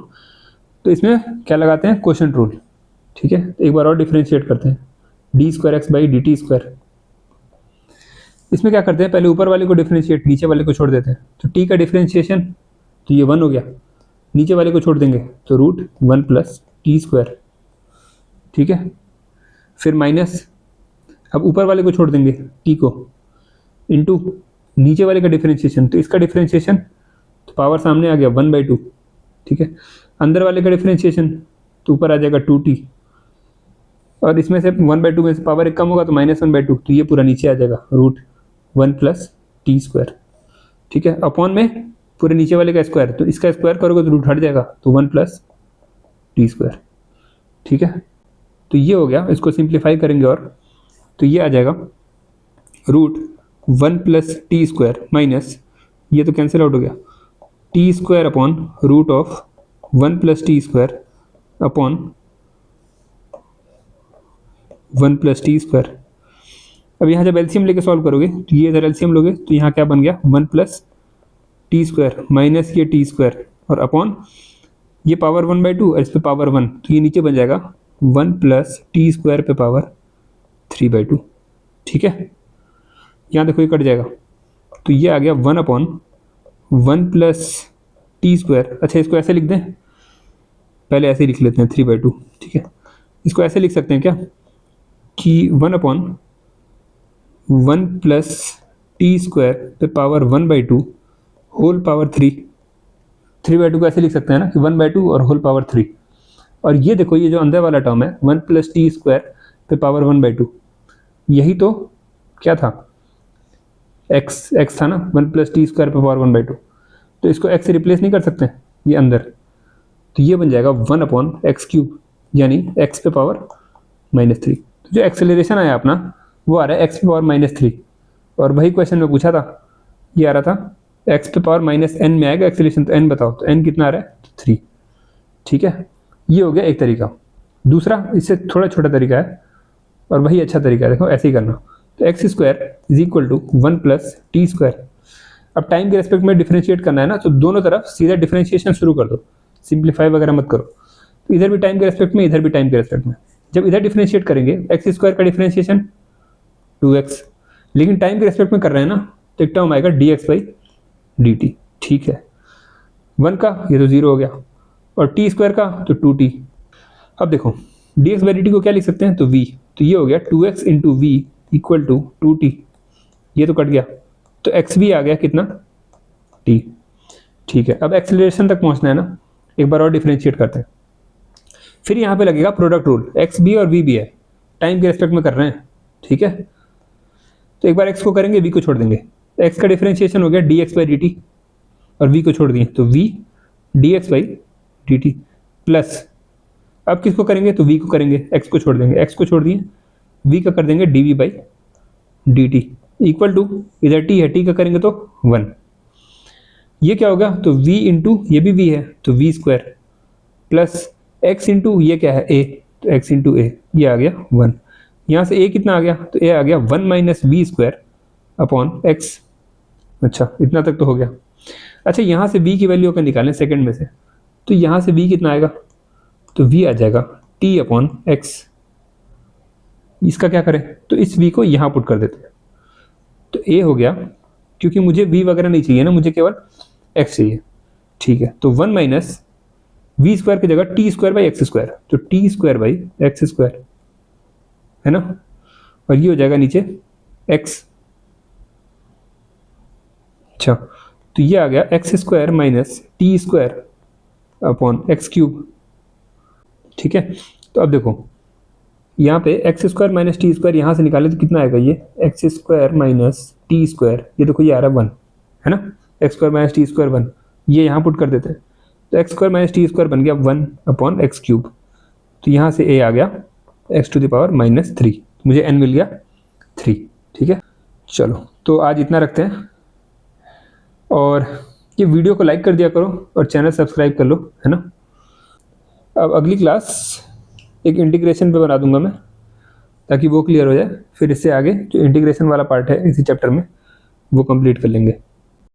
तो इसमें क्या लगाते हैं, क्वोशिएंट रूल। ठीक है, तो एक बार और डिफरेंशिएट करते हैं, D square x by D T square. इसमें क्या करते हैं, पहले ऊपर वाले को डिफरेंशिएट, नीचे वाले को छोड़ देते हैं, तो t का डिफरेंशिएशन तो ये 1 हो गया, नीचे वाले को छोड़ देंगे तो रूट 1 प्लस टी स्क्वायर। ठीक है, फिर माइनस, अब ऊपर वाले को छोड़ देंगे t को, इंटू नीचे वाले का डिफरेंशिएशन, तो इसका डिफरेंशिएशन तो पावर सामने आ गया 1/2। ठीक है, अंदर वाले का डिफरेंशिएशन तो ऊपर आ जाएगा 2t, और इसमें से 1/2 में से पावर एक कम होगा तो -1/2, तो ये पूरा नीचे आ जाएगा रूट 1 प्लस टी स्क्वायर। ठीक है, अपॉन में पूरे नीचे वाले का स्क्वायर, तो इसका स्क्वायर करोगे तो रूट हट जाएगा, तो 1 प्लस टी स्क्वायर। ठीक है, तो ये हो गया। इसको सिंप्लीफाई करेंगे और तो ये आ जाएगा root 1 plus t square minus, ये तो कैंसिल आउट हो गया, t square upon root of 1 plus t square upon 1 plus t square. अब यहाँ जब एलसीएम लेके सॉल्व करोगे तो ये इधर एलसीएम लोगे तो यहाँ क्या बन गया 1 प्लस टी स्क्वायर माइनस ये टी स्क्वायर और अपॉन ये पावर 1/2 और इस पे पावर 1, तो ये नीचे बन जाएगा 1 प्लस टी स्क्वायर पे पावर 3/2। ठीक है, यहाँ देखो ये कट जाएगा, तो ये आ गया 1 अपॉन 1 प्लस टी स्क्वायर। अच्छा, इसको ऐसे लिख दें, पहले ऐसे लिख लेते हैं 3/2। ठीक है, इसको ऐसे लिख सकते हैं क्या कि 1 अपॉन 1 प्लस टी स्क्वायर पे पावर 1/2 होल पावर 3/2 को ऐसे लिख सकते हैं ना कि 1/2 और होल पावर 3। और ये देखो ये जो अंदर वाला टर्म है 1 प्लस टी स्क्वायर पे पावर 1/2, यही तो क्या था, x था ना, 1 प्लस टी स्क्वायर पे पावर 1/2, तो इसको x से रिप्लेस नहीं कर सकते ये अंदर, तो ये बन जाएगा 1 अपॉन एक्स क्यूब, यानी x पे पावर -3। तो जो एक्सेलरेशन आया अपना वो आ रहा है x पे पावर -3, और वही क्वेश्चन में पूछा था, ये आ रहा था x पे पावर -n में आएगा एक्सेलरेशन, तो n बताओ, तो n कितना आ रहा है, 3। ठीक है, ये हो गया एक तरीका। दूसरा इससे थोड़ा छोटा तरीका है और वही अच्छा तरीका है, देखो ऐसे ही करना, तो x square is equal to 1 plus t square. अब टाइम के रेस्पेक्ट में डिफरेंशिएट करना है ना, तो दोनों तरफ सीधा डिफरेंशिएशन शुरू कर दो, सिंप्लीफाई वगैरह मत करो। तो इधर भी टाइम के रेस्पेक्ट में, इधर भी टाइम के रेस्पेक्ट में। जब इधर डिफरेंशिएट करेंगे एक्स स्क्वायर का डिफरेंशिएशन 2x, लेकिन टाइम के रेस्पेक्ट में कर रहे हैं ना, तो एक टर्म आएगा dx/dt। ठीक है, 1 का ये तो 0 हो गया, और टी स्क्वायर का तो 2t। अब देखो dx/dt को क्या लिख सकते हैं, तो v, तो ये हो गया 2x into we equal to 2t, ये तो कट गया, तो x भी आ गया कितना, t। ठीक है, अब एक्सेलरेशन तक पहुंचना है ना, एक बार और डिफरेंशिएट करते हैं। फिर यहाँ पे लगेगा प्रोडक्ट रूल, एक्स भी और वी भी है, टाइम के रेस्पेक्ट में कर रहे हैं। ठीक है, तो एक बार x को करेंगे, v को छोड़ देंगे, x का डिफरेंशिएशन हो गया dx/dt और v को छोड़ दिए, तो v dx/dt प्लस, अब किसको करेंगे, तो v को करेंगे, x को छोड़ देंगे, x को छोड़ दिए, v का कर देंगे dv/dt इक्वल टू, इधर t है, t का करेंगे तो 1। ये क्या होगा, तो v इंटू ये भी v है, तो v square plus x into ये क्या है a, तो x इंटू a, ये आ गया 1। यहाँ से a कितना आ गया, तो a आ गया 1 minus v square upon x। अच्छा, इतना तक तो हो गया। अच्छा, यहाँ से v की वैल्यू अगर निकालें सेकंड में से, तो यहाँ से v कितना आएगा, तो v आ जाएगा t अपॉन x। इसका क्या करें, तो इस v को यहाँ पुट कर देते हैं, तो a हो गया, क्योंकि मुझे v वगैरह नहीं चाहिए ना, मुझे केवल x चाहिए। ठीक है, तो 1 माइनस वी स्क्वायर की जगह T square by X square, तो T square by X square है ना, और ये हो जाएगा नीचे x। अच्छा, तो ये आ गया x square minus t square upon x cube. ठीक है, तो अब देखो यहाँ पे x square minus t square यहाँ से निकाले तो कितना आएगा, ये x square minus t square, ये देखो ये आ रहा है 1 है ना, x square minus t square 1, ये यहाँ पुट कर देते हैं, तो x square minus t square बन गया 1 अपॉन एक्स क्यूब, तो यहाँ से a आ गया x टू द पावर -3, मुझे n मिल गया 3। ठीक है, चलो तो आज इतना रखते हैं, और ये वीडियो को लाइक कर दिया करो और चैनल सब्सक्राइब कर लो, है ना। अब अगली क्लास एक इंटीग्रेशन पे बना दूंगा मैं, ताकि वो क्लियर हो जाए, फिर इससे आगे जो इंटीग्रेशन वाला पार्ट है इसी चैप्टर में वो कंप्लीट कर लेंगे।